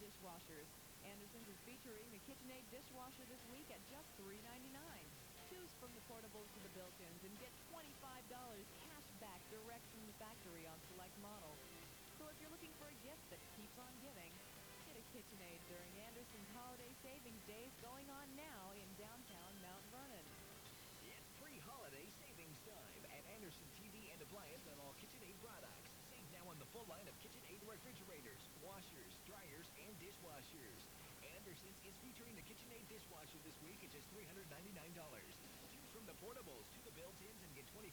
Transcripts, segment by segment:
dishwashers. Anderson's is featuring the KitchenAid dishwasher this week at just $3.99. Choose from the portables to the built-ins and get $25 cash back direct from the factory on select models. So if you're looking for a gift that keeps on giving, get a KitchenAid during Anderson's Holiday Savings Days going on now in downtown Mount Vernon. It's pre-holiday savings time at Anderson TV and Appliance on all KitchenAid products. Save now on the full line of KitchenAid refrigerators, washers, dryers, and dishwashers. Anderson's is featuring the KitchenAid dishwasher this week at just $399. Choose from the portables to the built-ins and get $25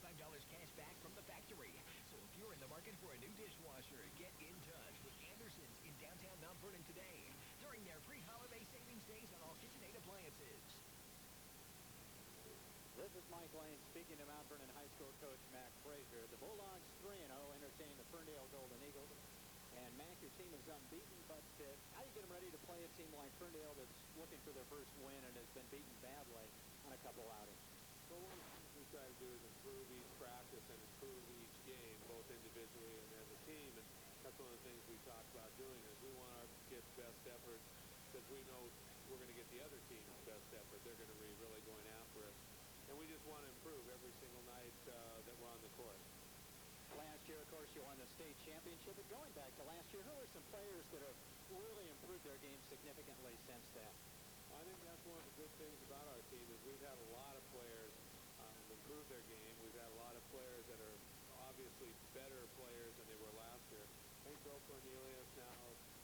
cash back from the factory. So if you're in the market for a new dishwasher, get in touch with Anderson's in downtown Mount Vernon today during their pre-holiday savings days on all KitchenAid appliances. This is Mike Lane speaking to Mount Vernon High School coach Mac Frazier. The Bulldogs 3-0 entertain the Ferndale Golden Eagles. And Mac, your team is unbeaten, but how do you get them ready to play a team like Ferndale that's looking for their first win and has been beaten badly on a couple outings? Well, one of the things we try to do is improve each practice and improve each game, both individually and as a team. And that's one of the things we talked about doing is we want our kids' best efforts because we know we're going to get the other team's best effort. They're going to be really going after us. And we just want to improve every single night that we're on the court. Last year, of course, you won the state championship. But going back to last year, who are some players that have really improved their game significantly since then? I think that's one of the good things about our team is we've had a lot of players improve their game. We've had a lot of players that are obviously better players than they were last year. I think Bill Cornelius now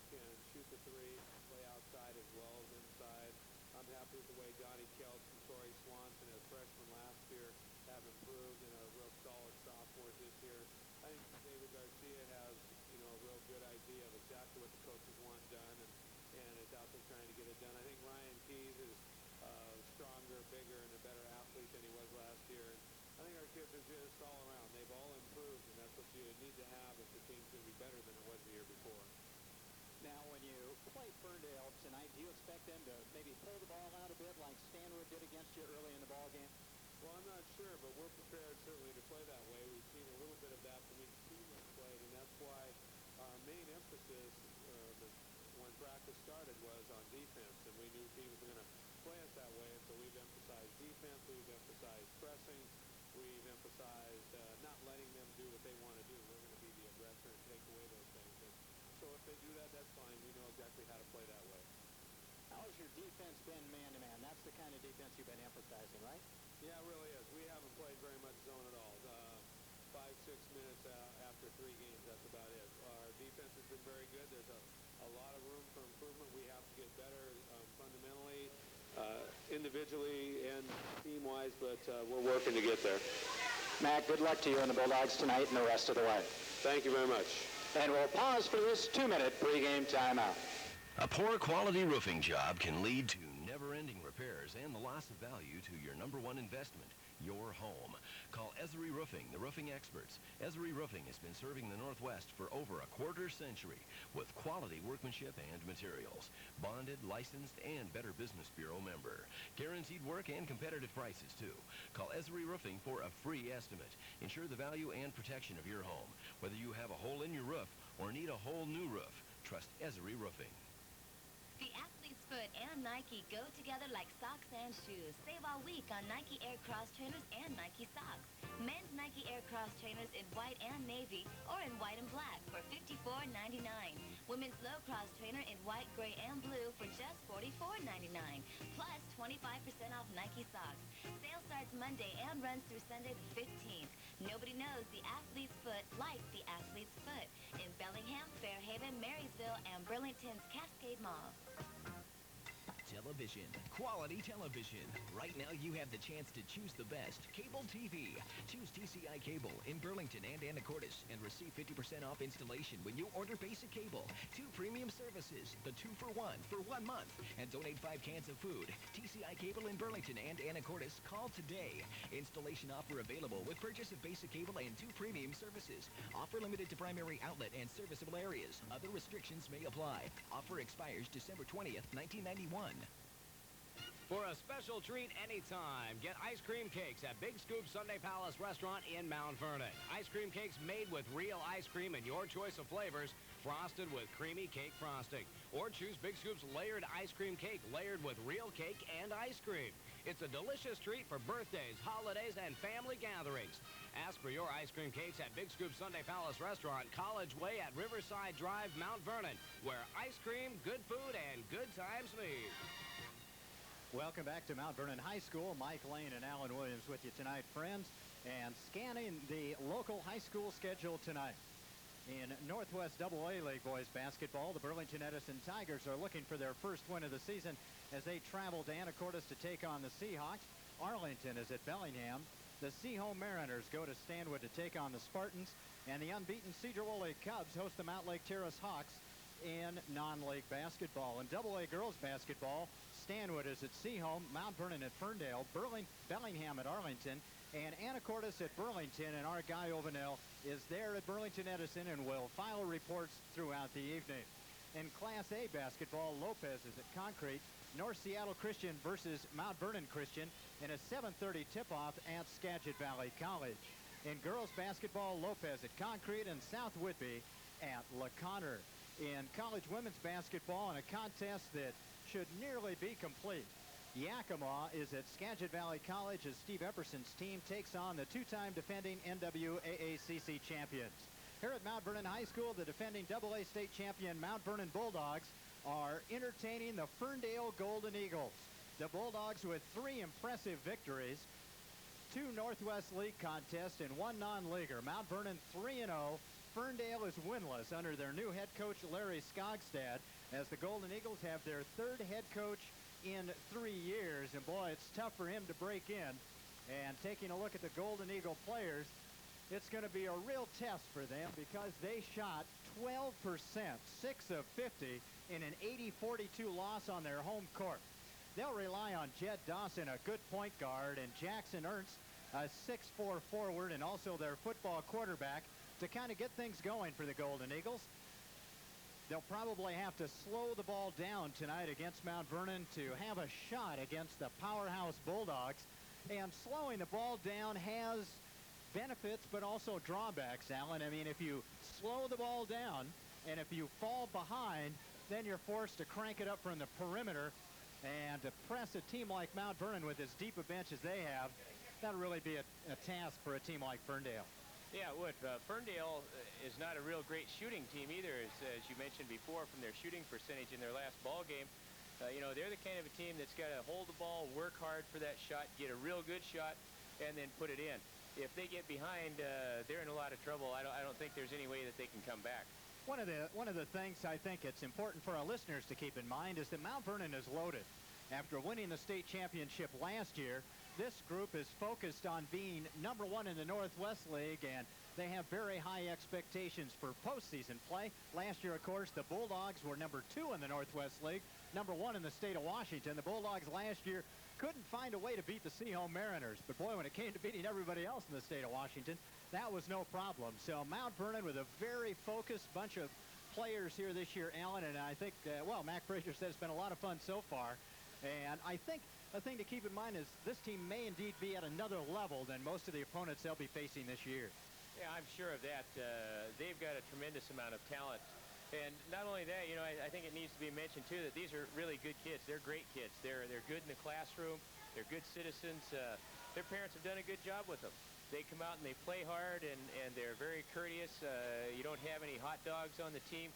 can shoot the three, play outside as well as inside. I'm happy with the way Donnie Kelch and Torrey Swanson as freshmen last year have improved and are real solid sophomores this year. I think David Garcia has, a real good idea of exactly what the coaches want done and is out there trying to get it done. I think Ryan Keys is stronger, bigger, and a better athlete than he was last year. And I think our kids are just all around. They've all improved, and that's what you need to have if the team's going to be better than it was the year before. Now, when you play Ferndale tonight, do you expect them to maybe pull the ball out a bit like Stanwood did against you early in the ball game? Well, I'm not sure, but we're prepared certainly to play that way. We've seen a little bit of that from each team that's played, and that's why our main emphasis when practice started was on defense, and we knew teams were going to play us that way, and so we've emphasized defense, we've emphasized pressing, we've emphasized not letting them do what they want to do. We're going to be the aggressor and take away those things. And so if they do that, that's fine. We know exactly how to play that way. How has your defense been man-to-man? That's the kind of defense you've been emphasizing, right? Yeah, it really is. We haven't played very much zone at all. 5-6 minutes after 3 games, that's about it. Our defense has been very good. There's a lot of room for improvement. We have to get better fundamentally, individually, and team-wise, but we're working to get there. Mac, good luck to you and the Bulldogs tonight and the rest of the way. Thank you very much. And we'll pause for this 2-minute pregame timeout. A poor quality roofing job can lead to never-ending repairs and the loss of value to your number one investment, your home. Call Esri Roofing, the roofing experts. Esri Roofing has been serving the Northwest for over a quarter century with quality workmanship and materials. Bonded, licensed, and Better Business Bureau member. Guaranteed work and competitive prices, too. Call Esri Roofing for a free estimate. Ensure the value and protection of your home. Whether you have a hole in your roof or need a whole new roof, trust Esri Roofing. The athlete's foot and Nike go together like socks and shoes. Save all week on Nike Air Cross trainers and Nike socks. Men's Nike Air Cross trainers in white and navy or in white and black for $54.99. Women's low cross trainer in white, gray, and blue for just $44.99. Plus 25% off Nike socks. Sale starts Monday and runs through Sunday the 15th. Nobody knows the athlete's foot like the athlete's foot in Bellingham, Fairhaven, Marysville, and Burlington's Cascade Mall. Television. Quality television. Right now you have the chance to choose the best. Cable TV. Choose TCI Cable in Burlington and Anacortes and receive 50% off installation when you order basic cable. 2 premium services. The 2-for-1 for 1 month. And donate 5 cans of food. TCI Cable in Burlington and Anacortes. Call today. Installation offer available with purchase of basic cable and 2 premium services. Offer limited to primary outlet and serviceable areas. Other restrictions may apply. Offer expires December 20th, 1991. For a special treat anytime, get ice cream cakes at Big Scoop Sunday Palace Restaurant in Mount Vernon. Ice cream cakes made with real ice cream and your choice of flavors frosted with creamy cake frosting. Or choose Big Scoop's layered ice cream cake layered with real cake and ice cream. It's a delicious treat for birthdays, holidays, and family gatherings. Ask for your ice cream cakes at Big Scoop Sunday Palace Restaurant, College Way at Riverside Drive, Mount Vernon, where ice cream, good food, and good times meet. Welcome back to Mount Vernon High School. Mike Lane and Alan Williams with you tonight, friends. And scanning the local high school schedule tonight. In Northwest AA League boys basketball, the Burlington Edison Tigers are looking for their first win of the season as they travel to Anacortes to take on the Seahawks. Arlington is at Bellingham. The Seahome Mariners go to Stanwood to take on the Spartans. And the unbeaten Cedar-Woolley Cubs host the Mount Lake Terrace Hawks in non-league basketball. In AA girls basketball, Stanwood is at Seahome, Mount Vernon at Ferndale, Bellingham at Arlington, and Anacortes at Burlington, and our Guy Ovanel is there at Burlington Edison and will file reports throughout the evening. In Class A basketball, Lopez is at Concrete, North Seattle Christian versus Mount Vernon Christian in a 7:30 tip-off at Skagit Valley College. In girls basketball, Lopez at Concrete and South Whitby at LaConner. In college women's basketball, in a contest that should nearly be complete, Yakima is at Skagit Valley College as Steve Epperson's team takes on the two-time defending NWAACC champions. Here at Mount Vernon High School, the defending AA state champion Mount Vernon Bulldogs are entertaining the Ferndale Golden Eagles. The Bulldogs with 3 impressive victories, 2 Northwest League contests, and 1 non-leaguer. Mount Vernon 3-0. Ferndale is winless under their new head coach Larry Skogstad as the Golden Eagles have their 3rd head coach in 3 years, and boy, it's tough for him to break in. And taking a look at the Golden Eagle players, it's going to be a real test for them because they shot 12%, 6 of 50 in an 80-42 loss on their home court. They'll rely on Jed Dawson, a good point guard, and Jackson Ernst, a 6'4 forward, and also their football quarterback to kind of get things going for the Golden Eagles. They'll probably have to slow the ball down tonight against Mount Vernon to have a shot against the powerhouse Bulldogs. And slowing the ball down has benefits but also drawbacks, Alan. I mean, if you slow the ball down and if you fall behind, then you're forced to crank it up from the perimeter. And to press a team like Mount Vernon with as deep a bench as they have, that'll really be a task for a team like Ferndale. Yeah, it would. Ferndale is not a real great shooting team either, as you mentioned before, from their shooting percentage in their last ball game. You know, they're the kind of a team that's got to hold the ball, work hard for that shot, get a real good shot, and then put it in. If they get behind, they're in a lot of trouble. I don't think there's any way that they can come back. One of the things I think it's important for our listeners to keep in mind is that Mount Vernon is loaded. After winning the state championship last year, this group is focused on being number 1 in the Northwest League, and they have very high expectations for postseason play. Last year, of course, the Bulldogs were number 2 in the Northwest League, number 1 in the state of Washington. The Bulldogs last year couldn't find a way to beat the Seahome Mariners, but boy, when it came to beating everybody else in the state of Washington, that was no problem. So Mount Vernon with a very focused bunch of players here this year, Alan, and I think, well, Mac Frazier says it's been a lot of fun so far. And I think the thing to keep in mind is this team may indeed be at another level than most of the opponents they'll be facing this year. Yeah, I'm sure of that. They've got a tremendous amount of talent. And not only that, you know, I think it needs to be mentioned, too, that these are really good kids. They're great kids. They're good in the classroom. They're good citizens. Their parents have done a good job with them. They come out and they play hard, and they're very courteous. You don't have any hot dogs on the team.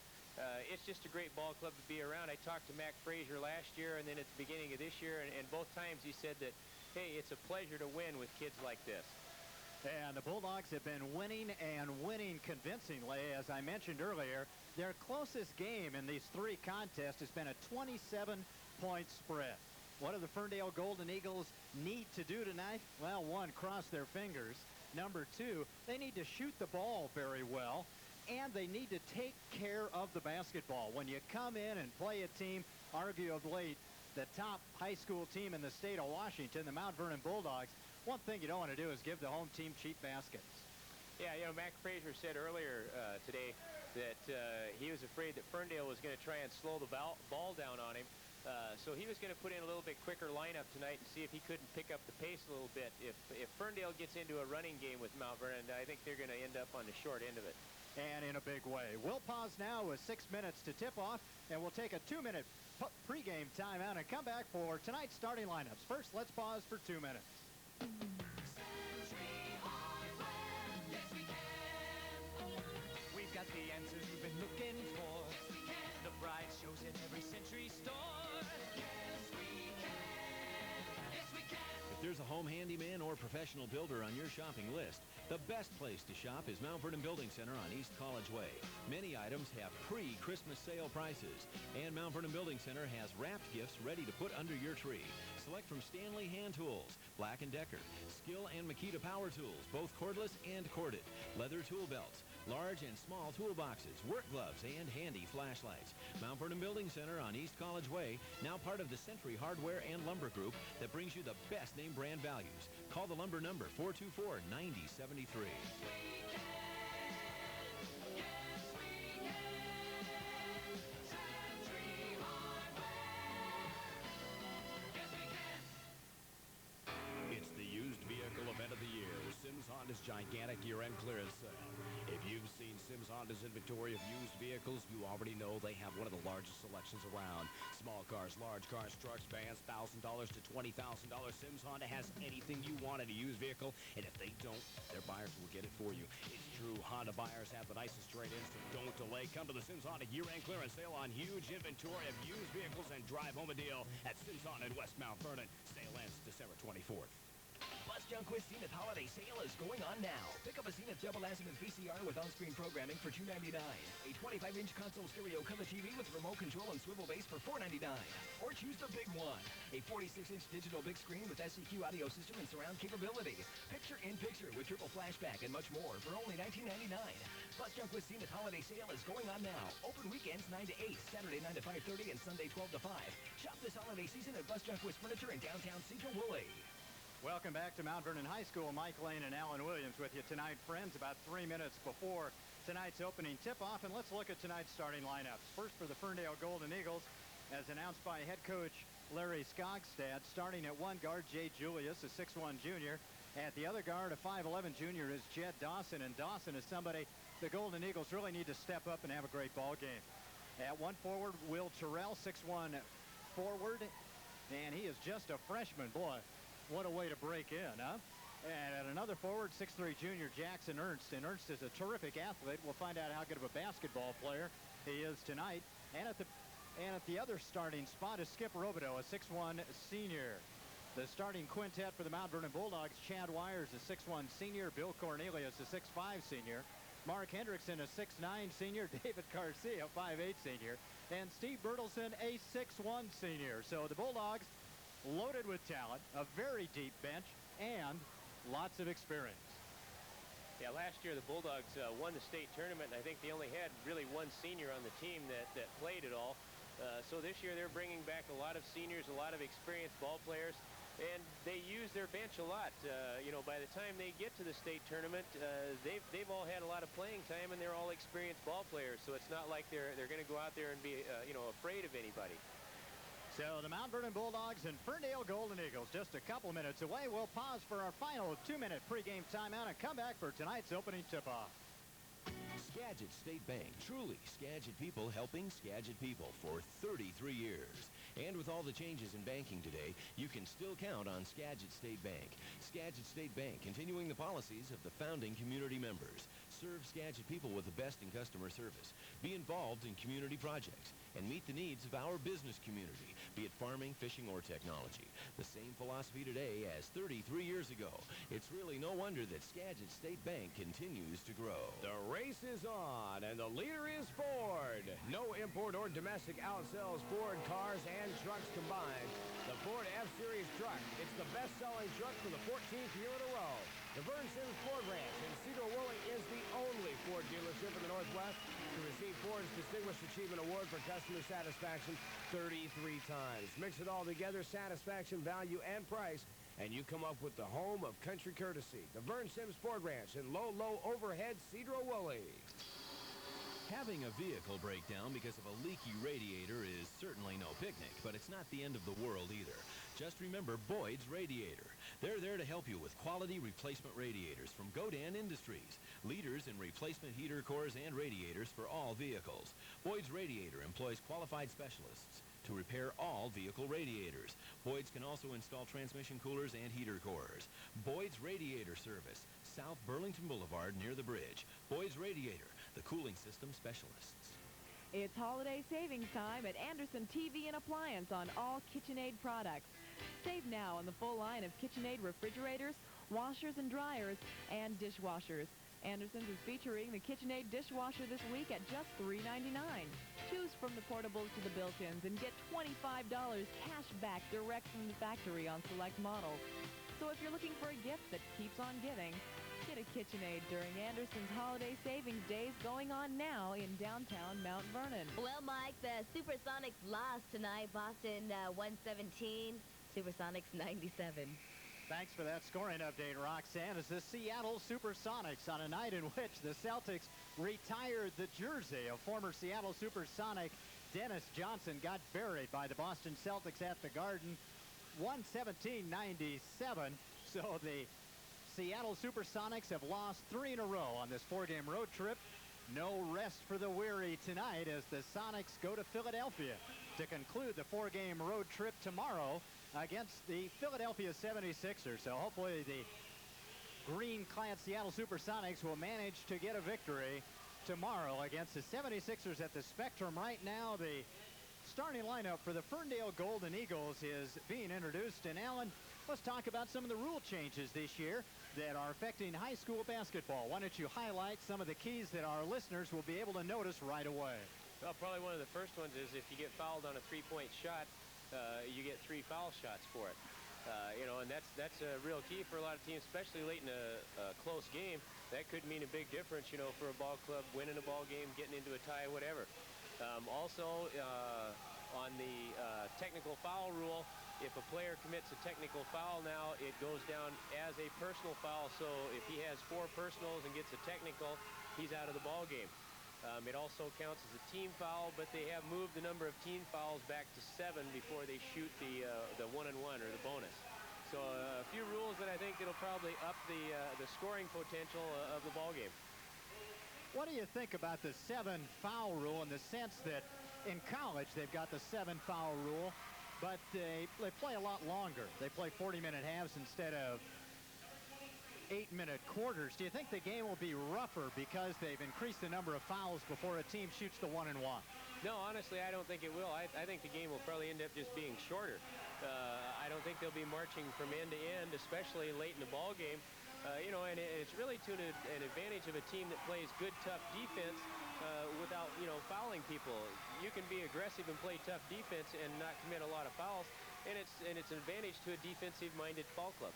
It's just a great ball club to be around. I talked to Mac Frazier last year and then at the beginning of this year, and both times he said that, hey, it's a pleasure to win with kids like this. And the Bulldogs have been winning and winning convincingly. As I mentioned earlier, their closest game in these 3 contests has been a 27-point spread. What do the Ferndale Golden Eagles need to do tonight? Well, 1, cross their fingers. Number 2, they need to shoot the ball very well. And they need to take care of the basketball. When you come in and play a team, arguably the top high school team in the state of Washington, the Mount Vernon Bulldogs, one thing you don't want to do is give the home team cheap baskets. Yeah, you know, Mac Frazier said earlier today that he was afraid that Ferndale was going to try and slow the ball down on him. So he was going to put in a little bit quicker lineup tonight and see if he couldn't pick up the pace a little bit. If Ferndale gets into a running game with Mount Vernon, I think they're going to end up on the short end of it. and in a big way. We'll pause now with 6 minutes to tip off, and we'll take a 2-minute pregame timeout and come back for tonight's starting lineups. First, let's pause for 2 minutes. We've got the answers you've been looking for. Yes, we can. The bright shows in every Century store. Yes, we can. Yes, we can. If there's a home handyman or professional builder on your shopping list, the best place to shop is Mount Vernon Building Center on East College Way. Many items have pre-Christmas sale prices, and Mount Vernon Building Center has wrapped gifts ready to put under your tree. Select from Stanley Hand Tools, Black & Decker, Skill and Makita Power Tools, both cordless and corded, leather tool belts, large and small toolboxes, work gloves, and handy flashlights. Mount Vernon Building Center on East College Way, now part of the Century Hardware and Lumber Group that brings you the best name brand values. Call the lumber number 424-9073. It's the used vehicle event of the year, Sims Honda's gigantic year-end clearance sale. If you've seen Sims Honda's inventory of used vehicles, you already know they have one of the largest selections around. Small cars, large cars, trucks, vans, $1,000 to $20,000. Sims Honda has anything you want in a used vehicle, and if they don't, their buyers will get it for you. It's true, Honda buyers have the nicest trade-ins, so don't delay. Come to the Sims Honda year-end clearance sale on huge inventory of used vehicles and drive home a deal at Sims Honda in West Mount Vernon. Sale ends December 24th. Bus Junquist Zenith Holiday Sale is going on now. Pick up a Zenith double azimuth VCR with on-screen programming for $2.99. A 25-inch console stereo color TV with remote control and swivel base for $4.99. Or choose the big one, a 46-inch digital big screen with SEQ audio system and surround capability. Picture-in-picture with triple flashback and much more for only $19.99. Bus Junquist Zenith Holiday Sale is going on now. Open weekends 9 to 8, Saturday 9 to 5:30, and Sunday 12 to 5. Shop this holiday season at Bus Junquist Furniture in downtown Cedar Woolley. Welcome back to Mount Vernon High School. Mike Lane and Alan Williams with you tonight, friends, about 3 minutes before tonight's opening tip-off. And let's look at tonight's starting lineups. First for the Ferndale Golden Eagles, as announced by head coach Larry Skogstad. Starting at one guard, Jay Julius, a 6'1 junior. At the other guard, a 5'11 junior, is Jed Dawson. And Dawson is somebody the Golden Eagles really need to step up and have a great ball game. At one forward, Will Terrell, 6'1 forward. And he is just a freshman. Boy, what a way to break in, huh? And at another forward, 6'3 junior, Jackson Ernst. And Ernst is a terrific athlete. We'll find out how good of a basketball player he is tonight. And at the other starting spot is Skip Robideau, a 6'1 senior. The starting quintet for the Mount Vernon Bulldogs, Chad Wires, a 6'1 senior, Bill Cornelius, a 6'5 senior, Mark Hendrickson, a 6'9 senior, David Garcia, a 5'8 senior, and Steve Bertelson, a 6'1 senior. So the Bulldogs, loaded with talent, a very deep bench, and lots of experience. Yeah, last year the Bulldogs won the state tournament, and I think they only had really one senior on the team that played it all. So this year they're bringing back a lot of seniors, a lot of experienced ball players, and they use their bench a lot. You know, by the time they get to the state tournament, they've all had a lot of playing time, and they're all experienced ball players. So it's not like they're going to go out there and be afraid of anybody. So the Mount Vernon Bulldogs and Ferndale Golden Eagles just a couple minutes away. We'll pause for our final 2-minute pregame timeout and come back for tonight's opening tip-off. Skagit State Bank, truly Skagit people helping Skagit people for 33 years. And with all the changes in banking today, you can still count on Skagit State Bank. Skagit State Bank, continuing the policies of the founding community members. Serve Skagit people with the best in customer service. Be involved in community projects and meet the needs of our business community, be it farming, fishing, or technology. The same philosophy today as 33 years ago. It's really no wonder that Skagit State Bank continues to grow. The race is on, and the leader is Ford. No import or domestic outsells Ford cars and trucks combined. The Ford F-Series truck. It's the best-selling truck for the 14th year in a row. The Vern Sims Ford Ranch in Cedar Woolley is the only Ford dealership in the Northwest to receive Ford's Distinguished Achievement Award for customer satisfaction 33 times. Mix it all together, satisfaction, value, and price, and you come up with the home of country courtesy. The Vern Sims Ford Ranch in low overhead Cedar Woolley. Having a vehicle break down because of a leaky radiator is certainly no picnic, but it's not the end of the world either. Just remember Boyd's Radiator. They're there to help you with quality replacement radiators from Godan Industries, leaders in replacement heater cores and radiators for all vehicles. Boyd's Radiator employs qualified specialists to repair all vehicle radiators. Boyd's can also install transmission coolers and heater cores. Boyd's Radiator Service, South Burlington Boulevard near the bridge. Boyd's Radiator, the cooling system specialists. It's holiday savings time at Anderson TV and Appliance on all KitchenAid products. Save now on the full line of KitchenAid refrigerators, washers and dryers, and dishwashers. Anderson's is featuring the KitchenAid dishwasher this week at just $3.99. Choose from the portables to the built-ins and get $25 cash back direct from the factory on select models. So if you're looking for a gift that keeps on giving, get a KitchenAid during Anderson's holiday savings days going on now in downtown Mount Vernon. Well, Mike, the Supersonics lost tonight. Boston 117, Supersonics 97. Thanks for that scoring update, Roxanne. As the Seattle Supersonics on a night in which the Celtics retired the jersey of former Seattle Supersonic Dennis Johnson got buried by the Boston Celtics at the Garden, 117-97. So the Seattle Supersonics have lost 3 in a row on this 4-game road trip. No rest for the weary tonight as the Sonics go to Philadelphia to conclude the 4-game road trip tomorrow against the Philadelphia 76ers. So hopefully the green-clad Seattle Supersonics will manage to get a victory tomorrow against the 76ers at the Spectrum. Right now, the starting lineup for the Ferndale Golden Eagles is being introduced. And Alan, let's talk about some of the rule changes this year that are affecting high school basketball. Why don't you highlight some of the keys that our listeners will be able to notice right away? Well, probably one of the first ones is if you get fouled on a three-point shot, you get 3 foul shots for it. And that's a real key for a lot of teams, especially late in a close game. That could mean a big difference, for a ball club winning a ball game, getting into a tie, whatever. Also, on the technical foul rule, if a player commits a technical foul now, it goes down as a personal foul. So if he has 4 personals and gets a technical, he's out of the ball game. It also counts as a team foul, but they have moved the number of team fouls back to 7 before they shoot the one-on-one or the bonus. So a few rules that I think it'll probably up the scoring potential of the ball game. What do you think about the 7 foul rule in the sense that in college they've got the 7 foul rule, but they play a lot longer. They play 40-minute halves instead of 8-minute quarters. Do you think the game will be rougher because they've increased the number of fouls before a team shoots the 1-and-1? No, honestly, I don't think it will. I think the game will probably end up just being shorter. I don't think they'll be marching from end to end, especially late in the ball game. And it's really to an advantage of a team that plays good, tough defense without, fouling people. You can be aggressive and play tough defense and not commit a lot of fouls, and it's an advantage to a defensive-minded ball club.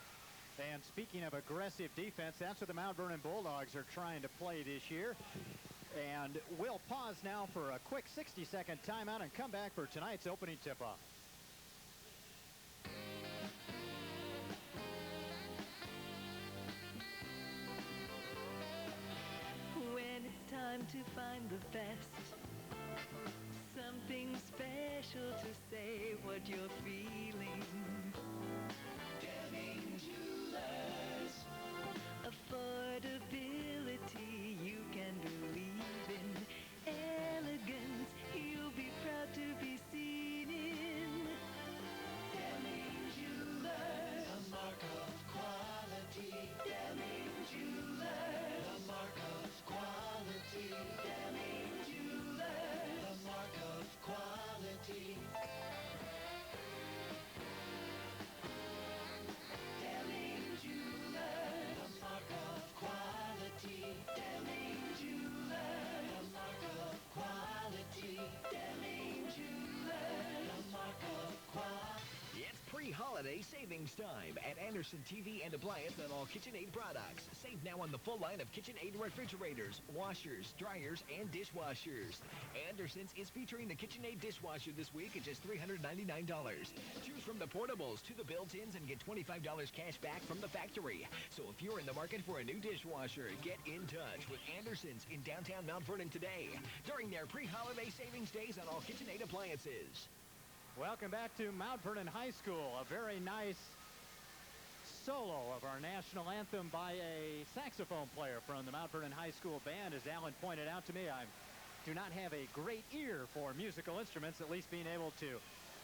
And speaking of aggressive defense, that's what the Mount Vernon Bulldogs are trying to play this year. And we'll pause now for a quick 60-second timeout and come back for tonight's opening tip-off. When it's time to find the best, something special to say what you're feeling. Affordability you can believe in. Elegance you'll be proud to be seen in. Deming Jewelers, the mark of quality. Deming Jewelers, the mark of quality. Deming Jewelers, the mark of quality. pre-holiday savings time at Anderson TV and Appliance on all KitchenAid products. Save now on the full line of KitchenAid refrigerators, washers, dryers, and dishwashers. Anderson's is featuring the KitchenAid dishwasher this week at just $399. Choose from the portables to the built-ins and get $25 cash back from the factory. So if you're in the market for a new dishwasher, get in touch with Anderson's in downtown Mount Vernon today during their pre-holiday savings days on all KitchenAid appliances. Welcome back to Mount Vernon High School. A very nice solo of our national anthem by a saxophone player from the Mount Vernon High School band. As Alan pointed out to me, I do not have a great ear for musical instruments, at least being able to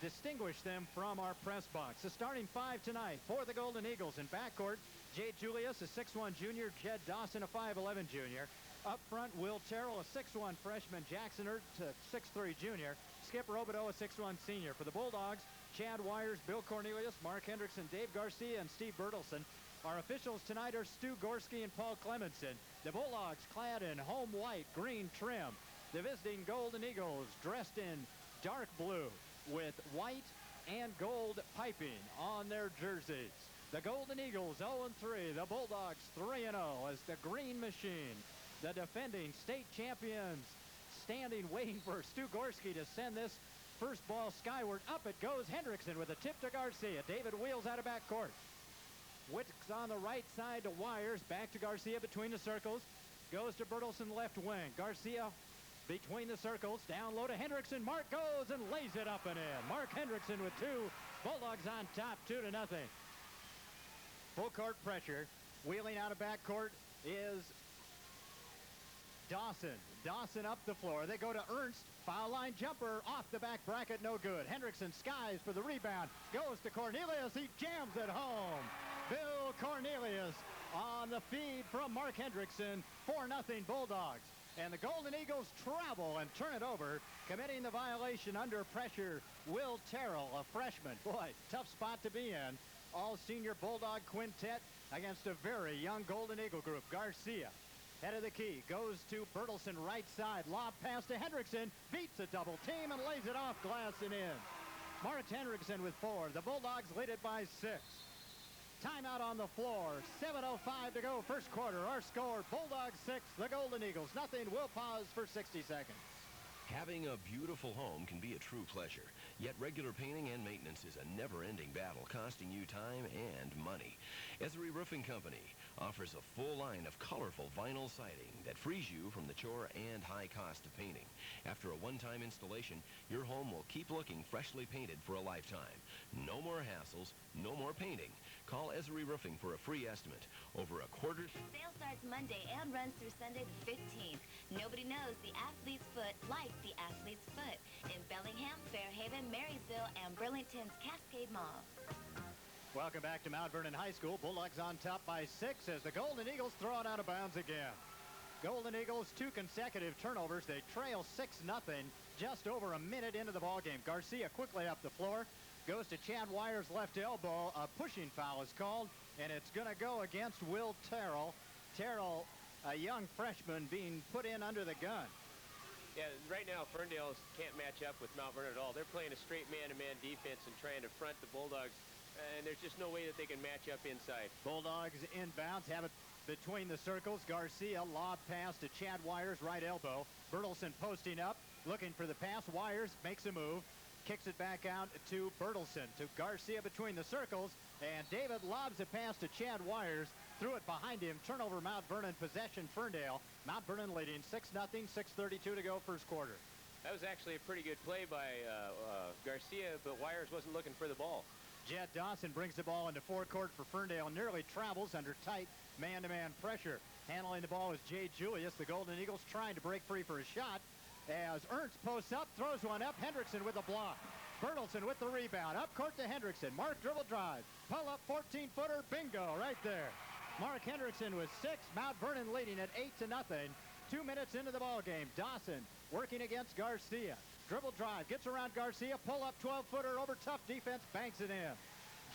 distinguish them from our press box. The starting five tonight for the Golden Eagles in backcourt: Jay Julius, a 6'1 junior; Jed Dawson, a 5'11 junior. Up front, Will Terrell, a 6'1 freshman; Jackson Ert, a 6'3 junior; Skip Robideau, a 6'1 senior. For the Bulldogs, Chad Wires, Bill Cornelius, Mark Hendrickson, Dave Garcia, and Steve Bertelson. Our officials tonight are Stu Gorski and Paul Clemenson. The Bulldogs clad in home white, green trim. The visiting Golden Eagles dressed in dark blue with white and gold piping on their jerseys. The Golden Eagles 0-3. The Bulldogs 3-0 as the Green Machine, the defending state champions, standing waiting for Stu Gorski to send this first ball skyward. Up it goes. Hendrickson with a tip to Garcia. David wheels out of backcourt. Wicks on the right side to Wires. Back to Garcia between the circles. Goes to Bertelson left wing. Garcia between the circles. Down low to Hendrickson. Mark goes and lays it up and in. Mark Hendrickson with two. Bulldogs on top, 2-0. Full court pressure. Wheeling out of backcourt is Dawson. Dawson up the floor. They go to Ernst. Foul line jumper off the back bracket. No good. Hendrickson skies for the rebound. Goes to Cornelius. He jams it home. Bill Cornelius on the feed from Mark Hendrickson. 4-0 Bulldogs. And the Golden Eagles travel and turn it over, committing the violation under pressure. Will Terrell, a freshman. Boy, tough spot to be in. All senior Bulldog quintet against a very young Golden Eagle group. Garcia, head of the key, goes to Bertelson right side. Lob pass to Hendrickson, beats a double team and lays it off glass and in. Mark Hendrickson with 4. The Bulldogs lead it by 6. Timeout on the floor. 7:05 to go, first quarter. Our score, Bulldogs 6, the Golden Eagles nothing. We'll pause for 60 seconds. Having a beautiful home can be a true pleasure, yet regular painting and maintenance is a never-ending battle, costing you time and money. Esri Roofing Company offers a full line of colorful vinyl siding that frees you from the chore and high cost of painting. After a one-time installation, your home will keep looking freshly painted for a lifetime. No more hassles, no more painting. Call Esri Roofing for a free estimate. Over a quarter... Sale starts Monday and runs through Sunday the 15th. Nobody knows the athlete's foot like the athlete's foot in Bellingham, Fairhaven, Marysville, and Burlington's Cascade Mall. Welcome back to Mount Vernon High School. Bulldogs on top by 6 as the Golden Eagles throw it out of bounds again. Golden Eagles 2 consecutive turnovers. They trail 6-0 just over a minute into the ballgame. Garcia quickly up the floor. Goes to Chad Wires' left elbow. A pushing foul is called, and it's going to go against Will Terrell. Terrell, a young freshman, being put in under the gun. Yeah, right now Ferndale can't match up with Mount Vernon at all. They're playing a straight man-to-man defense and trying to front the Bulldogs, and there's just no way that they can match up inside. Bulldogs inbounds, have it between the circles. Garcia, lob pass to Chad Wires' right elbow. Bertelson posting up, looking for the pass. Wires makes a move, kicks it back out to Bertelson, to Garcia between the circles, and David lobs a pass to Chad Wires. Threw it behind him. Turnover, Mount Vernon. Possession, Ferndale. Mount Vernon leading 6-0, 6:32 to go, first quarter. That was actually a pretty good play by Garcia, but Wires wasn't looking for the ball. Jed Dawson brings the ball into forecourt for Ferndale. Nearly travels under tight man-to-man pressure. Handling the ball is Jay Julius. The Golden Eagles trying to break free for a shot. As Ernst posts up, throws one up. Hendrickson with a block. Bertelson with the rebound. Up court to Hendrickson. Mark dribble drive. Pull up 14-footer. Bingo right there. Mark Hendrickson with 6. Mount Vernon leading at 8-0. 2 minutes into the ball game. Dawson working against Garcia. Dribble drive. Gets around Garcia. Pull up 12-footer over tough defense. Banks it in.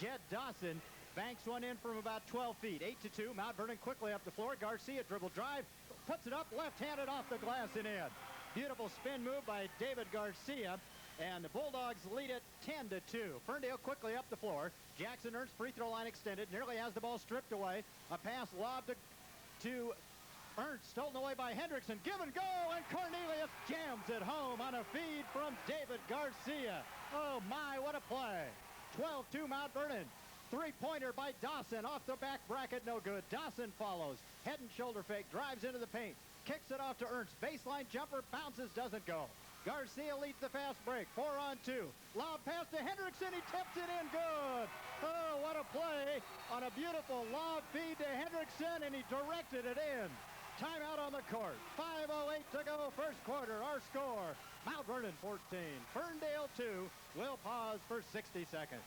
Jed Dawson banks one in from about 12 feet. 8-2. Mount Vernon quickly up the floor. Garcia dribble drive. Puts it up left-handed off the glass and in. Beautiful spin move by David Garcia. and the Bulldogs lead it 10-2. Ferndale quickly up the floor. Jackson Ernst, free throw line extended, nearly has the ball stripped away. A pass lobbed to Ernst, stolen away by Hendrickson. Give and go, and Cornelius jams it home on a feed from David Garcia. Oh my, what a play. 12-2 Mount Vernon. Three-pointer by Dawson off the back bracket, no good. Dawson follows. Head and shoulder fake, drives into the paint. Kicks it off to Ernst. Baseline jumper, bounces, doesn't go. Garcia leads the fast break. 4-on-2. Lob pass to Hendrickson. He tips it in good. Oh, what a play on a beautiful lob feed to Hendrickson, and he directed it in. Timeout on the court. 5:08 to go, first quarter. Our score, Mount Vernon 14, Ferndale 2. We'll pause for 60 seconds.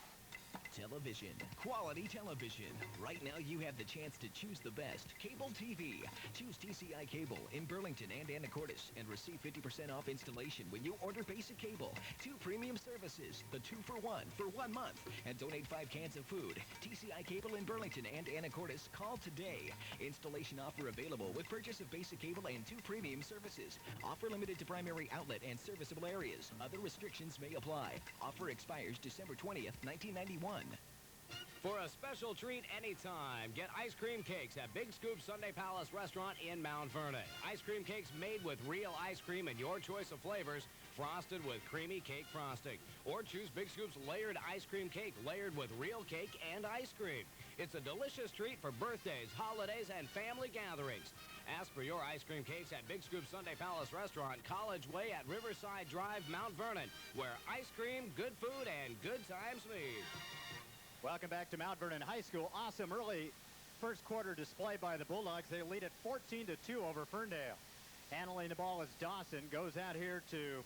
Television. Quality television. Right now you have the chance to choose the best. Cable TV. Choose TCI Cable in Burlington and Anacortes and receive 50% off installation when you order basic cable. 2 premium services. The 2-for-1 for 1 month. And donate 5 cans of food. TCI Cable in Burlington and Anacortes. Call today. Installation offer available with purchase of basic cable and 2 premium services. Offer limited to primary outlet and serviceable areas. Other restrictions may apply. Offer expires December 20th, 1991. For a special treat anytime, get ice cream cakes at Big Scoop Sunday Palace Restaurant in Mount Vernon. Ice cream cakes made with real ice cream and your choice of flavors, frosted with creamy cake frosting. Or choose Big Scoop's layered ice cream cake, layered with real cake and ice cream. It's a delicious treat for birthdays, holidays, and family gatherings. Ask for your ice cream cakes at Big Scoop Sunday Palace Restaurant, College Way at Riverside Drive, Mount Vernon, where ice cream, good food, and good times meet. Welcome back to Mount Vernon High School. Awesome early first quarter display by the Bulldogs. They lead it 14-2 over Ferndale. Handling the ball is Dawson. Goes out here to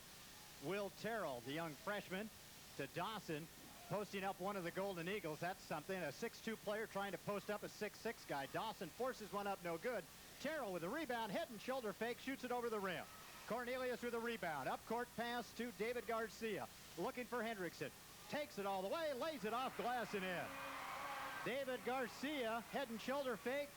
Will Terrell, the young freshman, to Dawson, posting up one of the Golden Eagles. That's something. A 6'2 player trying to post up a 6'6 guy. Dawson forces one up, no good. Terrell with a rebound, head and shoulder fake, shoots it over the rim. Cornelius with a rebound. Up court pass to David Garcia. Looking for Hendrickson. Takes it all the way, lays it off glass and in. David Garcia, head and shoulder fake,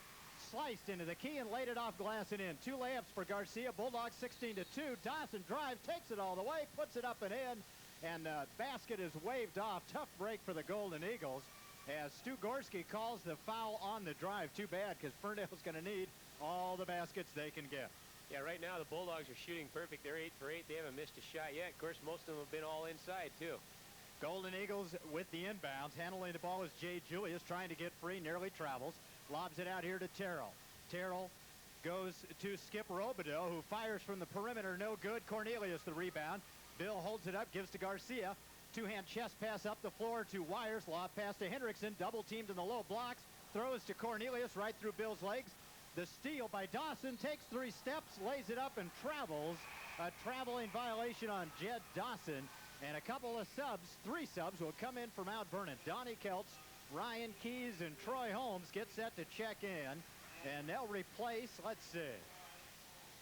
sliced into the key and laid it off glass and in. 2 layups for Garcia. Bulldogs 16-2. Dawson drives, takes it all the way, puts it up and in, and basket is waved off. Tough break for the Golden Eagles as Stu Gorski calls the foul on the drive. Too bad, because Ferndale's going to need all the baskets they can get. Yeah, right now the Bulldogs are shooting perfect. They're 8 for 8. They haven't missed a shot yet. Of course, most of them have been all inside, too. Golden Eagles with the inbounds. Handling the ball is Jay Julius, trying to get free, nearly travels. Lobs it out here to Terrell. Terrell goes to Skip Robideau, who fires from the perimeter, no good. Cornelius the rebound. Bill holds it up, gives to Garcia. Two-hand chest pass up the floor to Wires. Lob pass to Hendrickson, double teamed in the low blocks. Throws to Cornelius right through Bill's legs. The steal by Dawson, takes 3 steps, lays it up and travels. A traveling violation on Jed Dawson. And a couple of subs, 3 subs, will come in for Mount Vernon. Donnie Keltz, Ryan Keys, and Troy Holmes get set to check in. And they'll replace, let's see.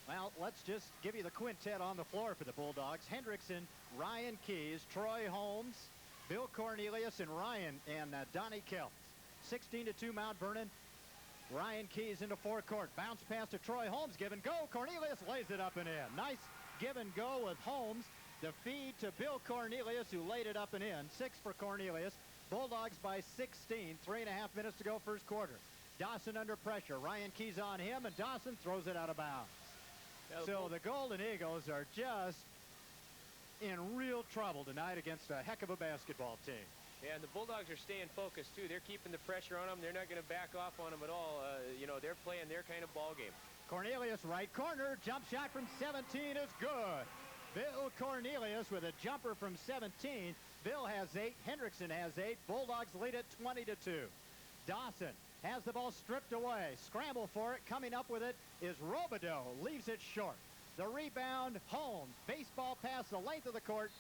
Well, let's just give you the quintet on the floor for the Bulldogs. Hendrickson, Ryan Keys, Troy Holmes, Bill Cornelius, and Donnie Keltz. 16-2 Mount Vernon. Ryan Keys into forecourt. Bounce pass to Troy Holmes. Give and go. Cornelius lays it up and in. Nice give and go with Holmes. The feed to Bill Cornelius, who laid it up and in. 6 for Cornelius. Bulldogs by 16. 3.5 minutes to go first quarter. Dawson under pressure. Ryan Keys on him, and Dawson throws it out of bounds. So the Golden Eagles are just in real trouble tonight against a heck of a basketball team. Yeah, and the Bulldogs are staying focused, too. They're keeping the pressure on them. They're not going to back off on them at all. They're playing their kind of ball game. Cornelius, right corner. Jump shot from 17 is good. Bill Cornelius with a jumper from 17. Bill has 8. Hendrickson has 8. Bulldogs lead it 20-2. Dawson has the ball stripped away. Scramble for it. Coming up with it is Robideau. Leaves it short. The rebound, Holmes. Baseball pass the length of the court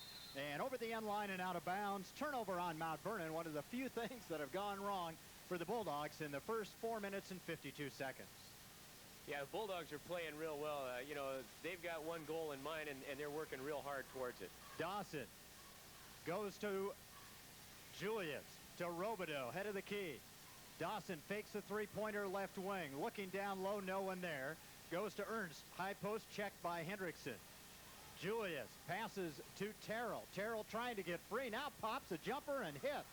and over the end line and out of bounds. Turnover on Mount Vernon. One of the few things that have gone wrong for the Bulldogs in the first 4 minutes and 52 seconds. Yeah, the Bulldogs are playing real well. They've got one goal in mind, and they're working real hard towards it. Dawson goes to Julius, to Robideau, head of the key. Dawson fakes the three-pointer left wing. Looking down low, no one there. Goes to Ernst. High post checked by Hendrickson. Julius passes to Terrell. Terrell trying to get free. Now pops a jumper and hits.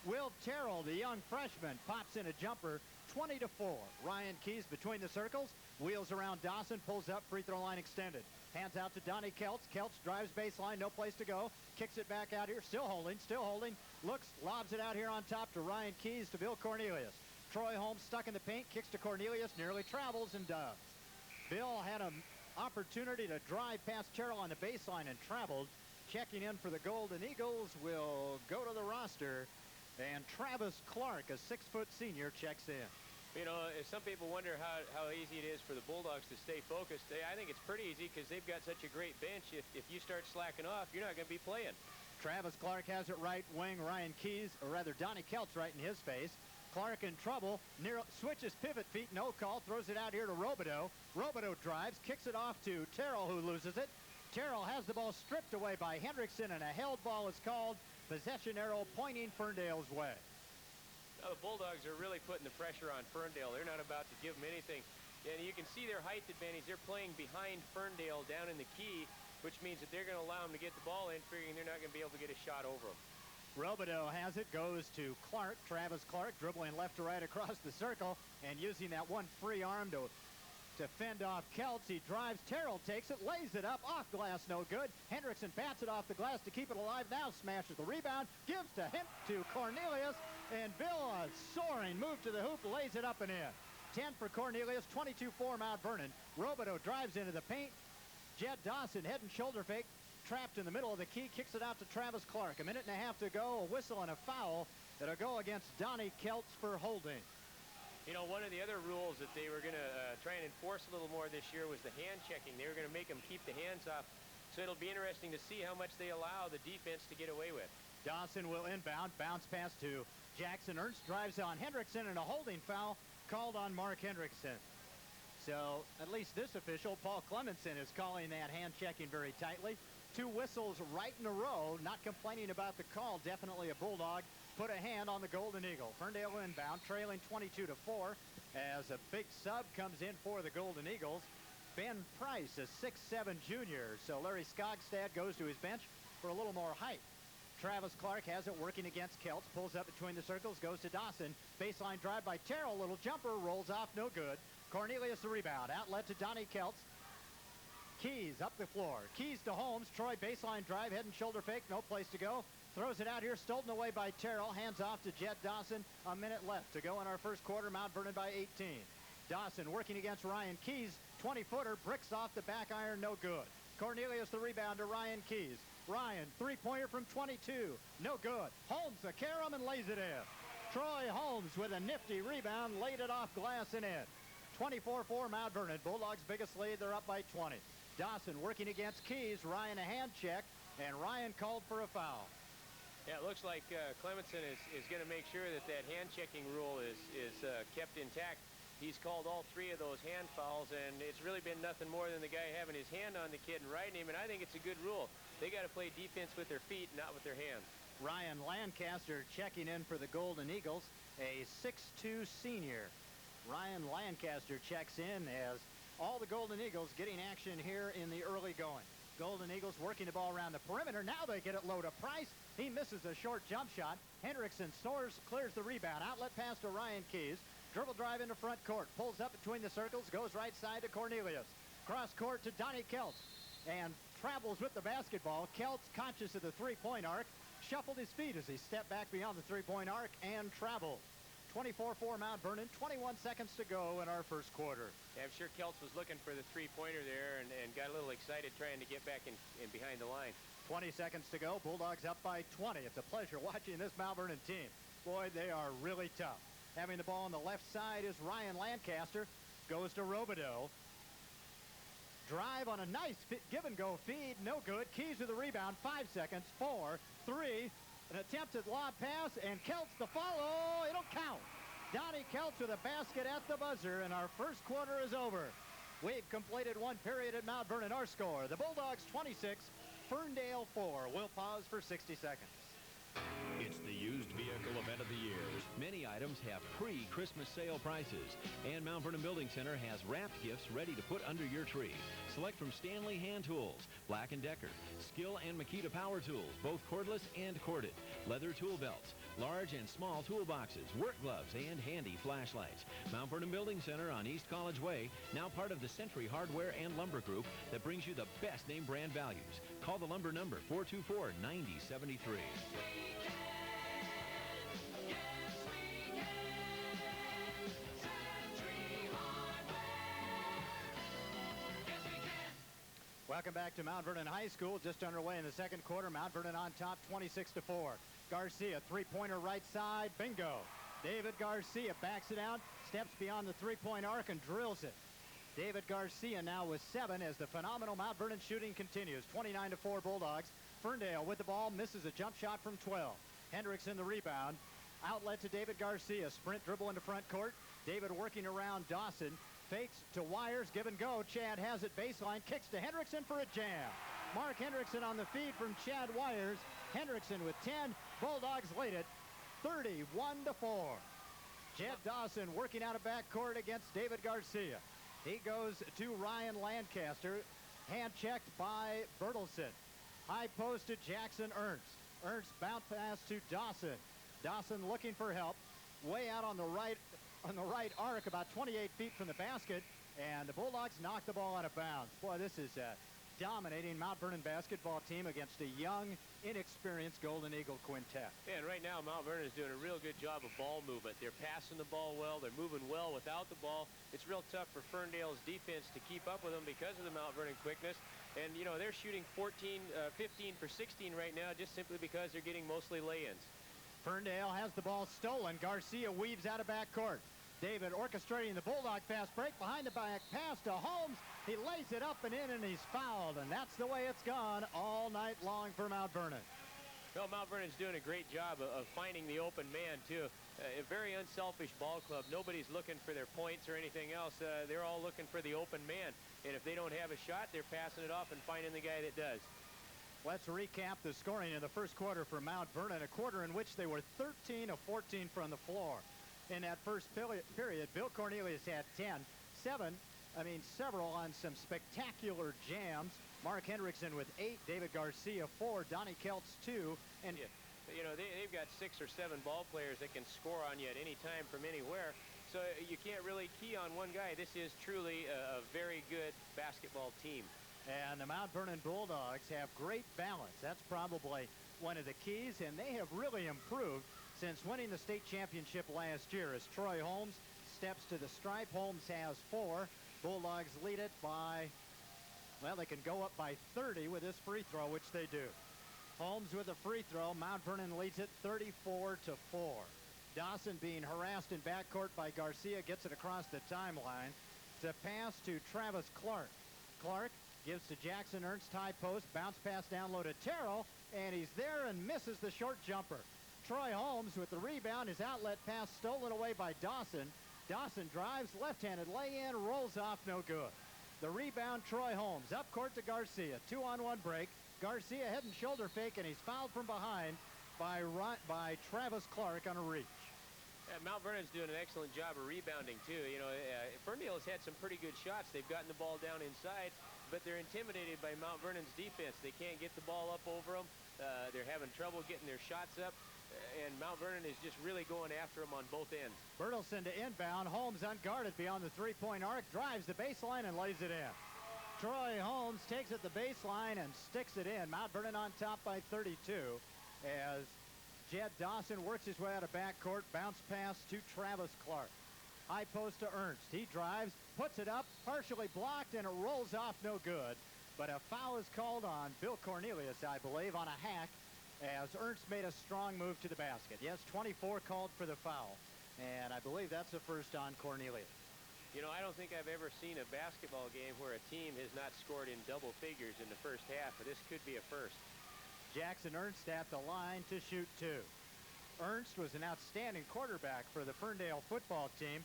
Will Terrell, the young freshman, pops in a jumper. 20-4. Ryan Keys between the circles. Wheels around Dawson. Pulls up. Free throw line extended. Hands out to Donnie Keltz. Keltz drives baseline. No place to go. Kicks it back out here. Still holding. Still holding. Looks. Lobs it out here on top to Ryan Keys to Bill Cornelius. Troy Holmes stuck in the paint. Kicks to Cornelius. Nearly travels and does. Bill had an opportunity to drive past Terrell on the baseline and traveled. Checking in for the Golden Eagles will go to the roster. And Travis Clark, a 6-foot senior, checks in. You know, if some people wonder how easy it is for the Bulldogs to stay focused, I think it's pretty easy because they've got such a great bench. If you start slacking off, you're not going to be playing. Travis Clark has it right wing. Ryan Keys, or rather Donnie Keltz right in his face. Clark in trouble. Switches pivot feet, no call. Throws it out here to Robideau. Robideau drives, kicks it off to Terrell, who loses it. Terrell has the ball stripped away by Hendrickson, and a held ball is called. Possession arrow pointing Ferndale's way. Now the Bulldogs are really putting the pressure on Ferndale. They're not about to give them anything. And you can see their height advantage. They're playing behind Ferndale down in the key, which means that they're going to allow them to get the ball in, figuring they're not going to be able to get a shot over them. Robideau has it, goes to Clark. Travis Clark dribbling left to right across the circle and using that one free arm to fend off Keltz. He drives. Terrell takes it, lays it up, off glass, no good. Hendrickson bats it off the glass to keep it alive. Now smashes the rebound, gives to Cornelius, and Bill, a soaring move to the hoop, lays it up and in. 10 for Cornelius, 22-4 Mount Vernon. Robideau drives into the paint. Jed Dawson, head and shoulder fake, trapped in the middle of the key, kicks it out to Travis Clark. A minute and a half to go, a whistle and a foul. It'll go against Donnie Keltz for holding. You know, one of the other rules that they were going to try and enforce a little more this year was the hand checking. They were going to make them keep the hands off. So it'll be interesting to see how much they allow the defense to get away with. Dawson will inbound. Bounce pass to Jackson. Ernst drives on Hendrickson, and a holding foul called on Mark Hendrickson. So at least this official, Paul Clemenson, is calling that hand checking very tightly. 2 whistles right in a row. Not complaining about the call. Definitely a Bulldog. Put a hand on the Golden Eagle. Ferndale inbound, trailing 22-4 as a big sub comes in for the Golden Eagles. Ben Price, a 6'7 junior. So Larry Skogstad goes to his bench for a little more height. Travis Clark has it working against Keltz. Pulls up between the circles, goes to Dawson. Baseline drive by Terrell. Little jumper, rolls off, no good. Cornelius the rebound. Outlet to Donnie Keltz. Keys up the floor. Keys to Holmes. Troy baseline drive, head and shoulder fake, no place to go. Throws it out here, stolen away by Terrell. Hands off to Jed Dawson. A minute left to go in our first quarter. Mount Vernon by 18. Dawson working against Ryan Keys. 20-footer, bricks off the back iron, no good. Cornelius the rebound to Ryan Keys. Ryan, three-pointer from 22, no good. Holmes the carom and lays it in. Troy Holmes with a nifty rebound, laid it off glass and in. 24-4 Mount Vernon. Bulldogs' biggest lead, they're up by 20. Dawson working against Keys. Ryan a hand check, and Ryan called for a foul. Yeah, it looks like Clemenson is going to make sure that hand-checking rule is kept intact. He's called all 3 of those hand fouls, and it's really been nothing more than the guy having his hand on the kid and riding him, and I think it's a good rule. They got to play defense with their feet, not with their hands. Ryan Lancaster checking in for the Golden Eagles, a 6'2 senior. Ryan Lancaster checks in as all the Golden Eagles getting action here in the early going. Golden Eagles working the ball around the perimeter. Now they get it low to Price. He misses a short jump shot. Hendrickson soars, clears the rebound. Outlet pass to Ryan Keys. Dribble drive into front court. Pulls up between the circles. Goes right side to Cornelius. Cross court to Donnie Keltz. And travels with the basketball. Keltz, conscious of the three-point arc, shuffled his feet as he stepped back beyond the three-point arc and traveled. 24-4 Mount Vernon, 21 seconds to go in our first quarter. Yeah, I'm sure Keltz was looking for the three-pointer there and got a little excited trying to get back in behind the line. 20 seconds to go. Bulldogs up by 20. It's a pleasure watching this Mount Vernon team. Boy, they are really tough. Having the ball on the left side is Ryan Lancaster. Goes to Robideau. Drive on a nice give-and-go feed. No good. Keys with the rebound. 5 seconds. 4, 3. An attempted lob pass, and Keltz the follow. It'll count. Donnie Keltz with a basket at the buzzer, and our first quarter is over. We've completed one period at Mount Vernon. Our score, the Bulldogs 26, Ferndale 4. We'll pause for 60 seconds. It's the used vehicle event of the year. Many items items have pre-Christmas sale prices. And Mount Vernon Building Center has wrapped gifts ready to put under your tree. Select from Stanley Hand Tools, Black & Decker, Skill and Makita Power Tools, both cordless and corded, leather tool belts, large and small toolboxes, work gloves, and handy flashlights. Mount Vernon Building Center on East College Way, now part of the Century Hardware and Lumber Group that brings you the best name brand values. Call the lumber number 424-9073. Welcome back to Mount Vernon High School. Just underway in the second quarter. Mount Vernon on top, 26-4. Garcia, three-pointer right side. Bingo. David Garcia backs it out, steps beyond the three-point arc and drills it. David Garcia now with 7 as the phenomenal Mount Vernon shooting continues. 29-4 Bulldogs. Ferndale with the ball, misses a jump shot from 12. Hendrickson the rebound. Outlet to David Garcia. Sprint dribble into front court. David working around Dawson. Fakes to Wires, give and go. Chad has it baseline, kicks to Hendrickson for a jam. Mark Hendrickson on the feed from Chad Wires. Hendrickson with 10. Bulldogs lead it 31-4. Jed Dawson working out of backcourt against David Garcia. He goes to Ryan Lancaster. Hand checked by Bertelsen. High post to Jackson Ernst. Ernst bounce pass to Dawson. Dawson looking for help. Way out on the right arc, about 28 feet from the basket, and the Bulldogs knock the ball out of bounds. Boy, this is a dominating Mount Vernon basketball team against a young, inexperienced Golden Eagle quintet. Yeah, and right now Mount Vernon is doing a real good job of ball movement. They're passing the ball well. They're moving well without the ball. It's real tough for Ferndale's defense to keep up with them because of the Mount Vernon quickness. And, you know, they're shooting 15 for 16 right now just simply because they're getting mostly lay-ins. Ferndale has the ball stolen. Garcia weaves out of backcourt. David orchestrating the Bulldog fast break. Behind the back pass to Holmes. He lays it up and in, and he's fouled. And that's the way it's gone all night long for Mount Vernon. Well, Mount Vernon's doing a great job of finding the open man, too. A very unselfish ball club. Nobody's looking for their points or anything else. They're all looking for the open man. And if they don't have a shot, they're passing it off and finding the guy that does. Let's recap the scoring in the first quarter for Mount Vernon, a quarter in which they were 13 of 14 from the floor. In that first period, Bill Cornelius had 10, several on some spectacular jams. Mark Hendrickson with 8, David Garcia 4, Donnie Keltz 2, and you know, they've got 6 or 7 ball players that can score on you at any time from anywhere. So you can't really key on one guy. This is truly a very good basketball team. And the Mount Vernon Bulldogs have great balance. That's probably one of the keys, and they have really improved since winning the state championship last year. As Troy Holmes steps to the stripe, Holmes has 4. Bulldogs lead it by, well, they can go up by 30 with this free throw, which they do. Holmes with a free throw. Mount Vernon leads it 34-4. Dawson being harassed in backcourt by Garcia gets it across the timeline to pass to Travis Clark. Clark gives to Jackson Ernst, high post, bounce pass down low to Terrell, and he's there and misses the short jumper. Troy Holmes with the rebound, his outlet pass stolen away by Dawson. Dawson drives, left-handed lay-in, rolls off, no good. The rebound, Troy Holmes, up court to Garcia, 2-on-1 break. Garcia head and shoulder fake, and he's fouled from behind by Travis Clark on a reach. Mount Vernon's doing an excellent job of rebounding, too. You know, Ferndale has had some pretty good shots. They've gotten the ball down inside, but they're intimidated by Mount Vernon's defense. They can't get the ball up over them. They're having trouble getting their shots up, and Mount Vernon is just really going after them on both ends. Bertelsen to inbound. Holmes unguarded beyond the three-point arc, drives the baseline and lays it in. Troy Holmes takes it the baseline and sticks it in. Mount Vernon on top by 32 as Jed Dawson works his way out of backcourt. Bounce pass to Travis Clark. High post to Ernst. He drives, puts it up, partially blocked, and it rolls off, no good. But a foul is called on Bill Cornelius, I believe, on a hack as Ernst made a strong move to the basket. Yes, 24 called for the foul, and I believe that's the first on Cornelius. You know, I don't think I've ever seen a basketball game where a team has not scored in double figures in the first half, but this could be a first. Jackson Ernst at the line to shoot 2. Ernst was an outstanding quarterback for the Ferndale football team.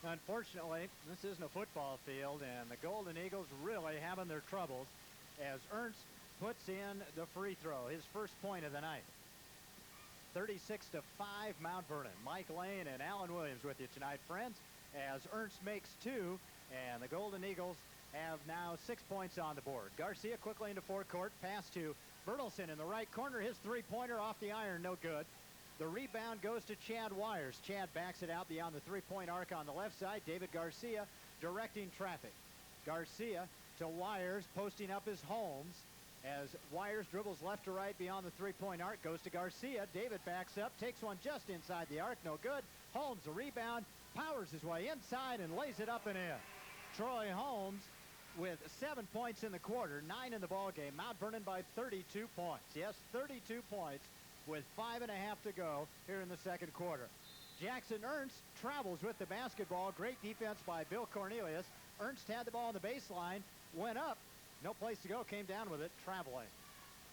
Unfortunately, this isn't a football field, and the Golden Eagles really having their troubles as Ernst puts in the free throw, his first point of the night. 36-5 Mount Vernon. Mike Lane and Alan Williams with you tonight, friends, as Ernst makes 2, and the Golden Eagles have now 6 points on the board. Garcia quickly into forecourt, pass to Bertelson in the right corner. His three-pointer off the iron, no good. The rebound goes to Chad Wires. Chad backs it out beyond the three-point arc on the left side. David Garcia directing traffic. Garcia to Wires, posting up his Holmes. As Wires dribbles left to right beyond the three-point arc, goes to Garcia. David backs up, takes one just inside the arc, no good. Holmes, a rebound, powers his way inside and lays it up and in. Troy Holmes with 7 points in the quarter, 9 in the ball game. Mount Vernon by 32 points. Yes, 32 points with 5.5 to go here in the second quarter. Jackson Ernst travels with the basketball. Great defense by Bill Cornelius. Ernst had the ball on the baseline, went up, no place to go, came down with it, traveling.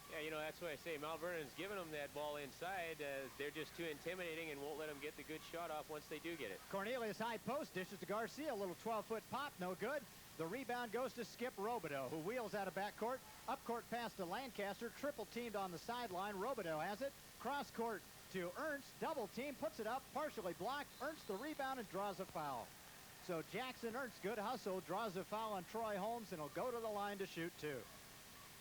Yeah, you know, that's why I say Mount Vernon's giving them that ball inside. They're just too intimidating and won't let them get the good shot off once they do get it. Cornelius high post, dishes to Garcia, a little 12-foot pop, no good. The rebound goes to Skip Robideau, who wheels out of backcourt. Upcourt pass to Lancaster, triple teamed on the sideline. Robideau has it. Cross court to Ernst, double team, puts it up, partially blocked. Ernst the rebound and draws a foul. So Jackson Ernst, good hustle, draws a foul on Troy Holmes, and he'll go to the line to shoot 2.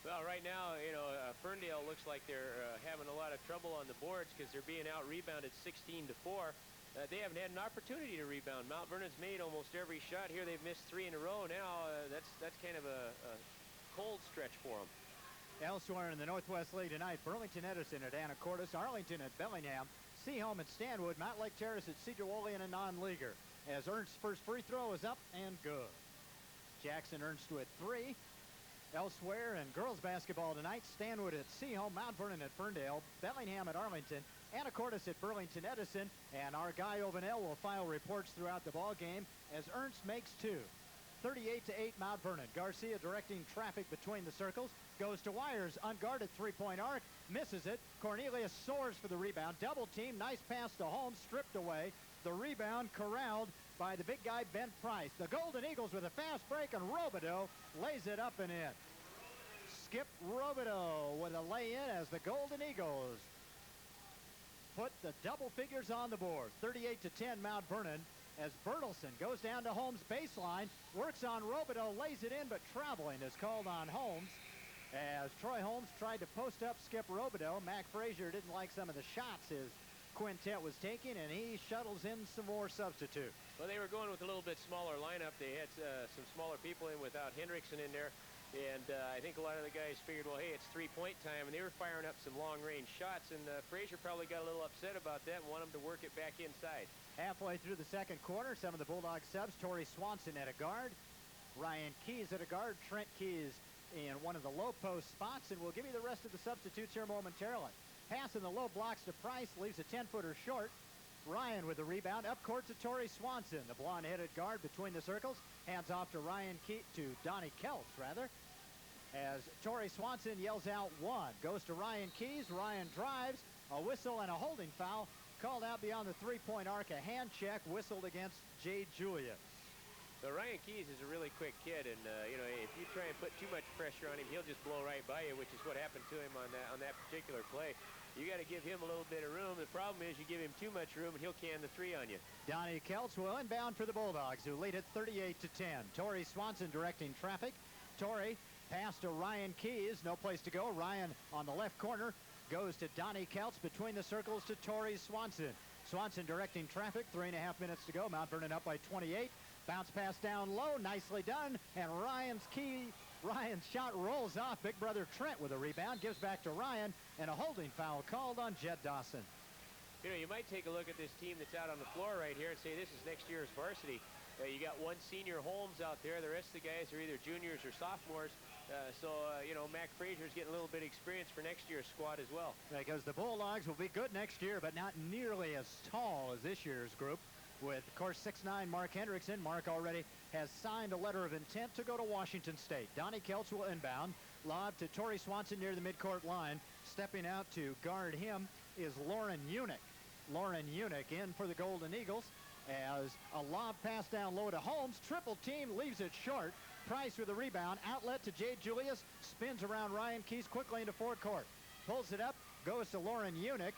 Well, right now, you know, Ferndale looks like they're having a lot of trouble on the boards because they're being out-rebounded 16-4. They haven't had an opportunity to rebound. Mount Vernon's made almost every shot here. They've missed 3 in a row now. That's kind of a cold stretch for them. Elsewhere in the Northwest League tonight, Burlington Edison at Anacortes, Arlington at Bellingham, Seaholm at Stanwood, Mount Lake Terrace at Cedar Woolley, and a non-leaguer. As Ernst's first free throw is up and good. Jackson Ernst with 3. Elsewhere in girls basketball tonight, Stanwood at Seaholm, Mount Vernon at Ferndale, Bellingham at Arlington, Anacortes at Burlington Edison, and our guy Ovanell will file reports throughout the ball game as Ernst makes 2. 38-8 Mount Vernon. Garcia directing traffic between the circles, goes to Wires, unguarded three-point arc, misses it. Cornelius soars for the rebound, double team, nice pass to Holmes, stripped away. The rebound corralled by the big guy, Ben Price. The Golden Eagles with a fast break, and Robideau lays it up and in. Skip Robideau with a lay-in as the Golden Eagles put the double figures on the board. 38-10 Mount Vernon as Bertelson goes down to Holmes' baseline, works on Robideau, lays it in, but traveling is called on Holmes. As Troy Holmes tried to post up Skip Robideau, Mac Frazier didn't like some of the shots his quintet was taking, and he shuttles in some more substitutes. Well, they were going with a little bit smaller lineup. They had some smaller people in without Hendrickson in there. And I think a lot of the guys figured, well, hey, it's three-point time, and they were firing up some long-range shots, and Frazier probably got a little upset about that and wanted them to work it back inside. Halfway through the second quarter, some of the Bulldog subs, Torrey Swanson at a guard, Ryan Keys at a guard, Trent Keys in one of the low-post spots, and we'll give you the rest of the substitutes here momentarily. Pass in the low blocks to Price, leaves a 10-footer short. Ryan with the rebound, up court to Torrey Swanson, the blonde-headed guard between the circles, hands off to Donnie Kelts, rather. As Torrey Swanson yells out 1, goes to Ryan Keys. Ryan drives, a whistle and a holding foul called out beyond the three-point arc. A hand check whistled against Jay Julius. So Ryan Keys is a really quick kid, and you know, if you try and put too much pressure on him, he'll just blow right by you, which is what happened to him on that particular play. You got to give him a little bit of room. The problem is you give him too much room, and he'll can the 3 on you. Donnie Kelts will inbound for the Bulldogs, who lead it 38-10. Torrey Swanson directing traffic. Torrey pass to Ryan Keys, no place to go. Ryan on the left corner goes to Donnie Kelts between the circles to Torrey Swanson. Swanson directing traffic, 3.5 minutes to go. Mount Vernon up by 28. Bounce pass down low, nicely done, and Ryan's shot rolls off. Big brother Trent with a rebound, gives back to Ryan, and a holding foul called on Jed Dawson. You know, you might take a look at this team that's out on the floor right here and say this is next year's varsity. You got one senior Holmes out there. The rest of the guys are either juniors or sophomores. You know, Mac Frazier's getting a little bit of experience for next year's squad as well. Because the Bulldogs will be good next year, but not nearly as tall as this year's group. With, of course, 6'9" Mark Hendrickson. Mark already has signed a letter of intent to go to Washington State. Donnie Kelts will inbound. Lob to Torrey Swanson near the midcourt line. Stepping out to guard him is Lauren Unick. Lauren Unick in for the Golden Eagles as a lob pass down low to Holmes. Triple team, leaves it short. Price with a rebound. Outlet to Jay Julius. Spins around Ryan Keys quickly into forecourt. Pulls it up. Goes to Lauren Unick.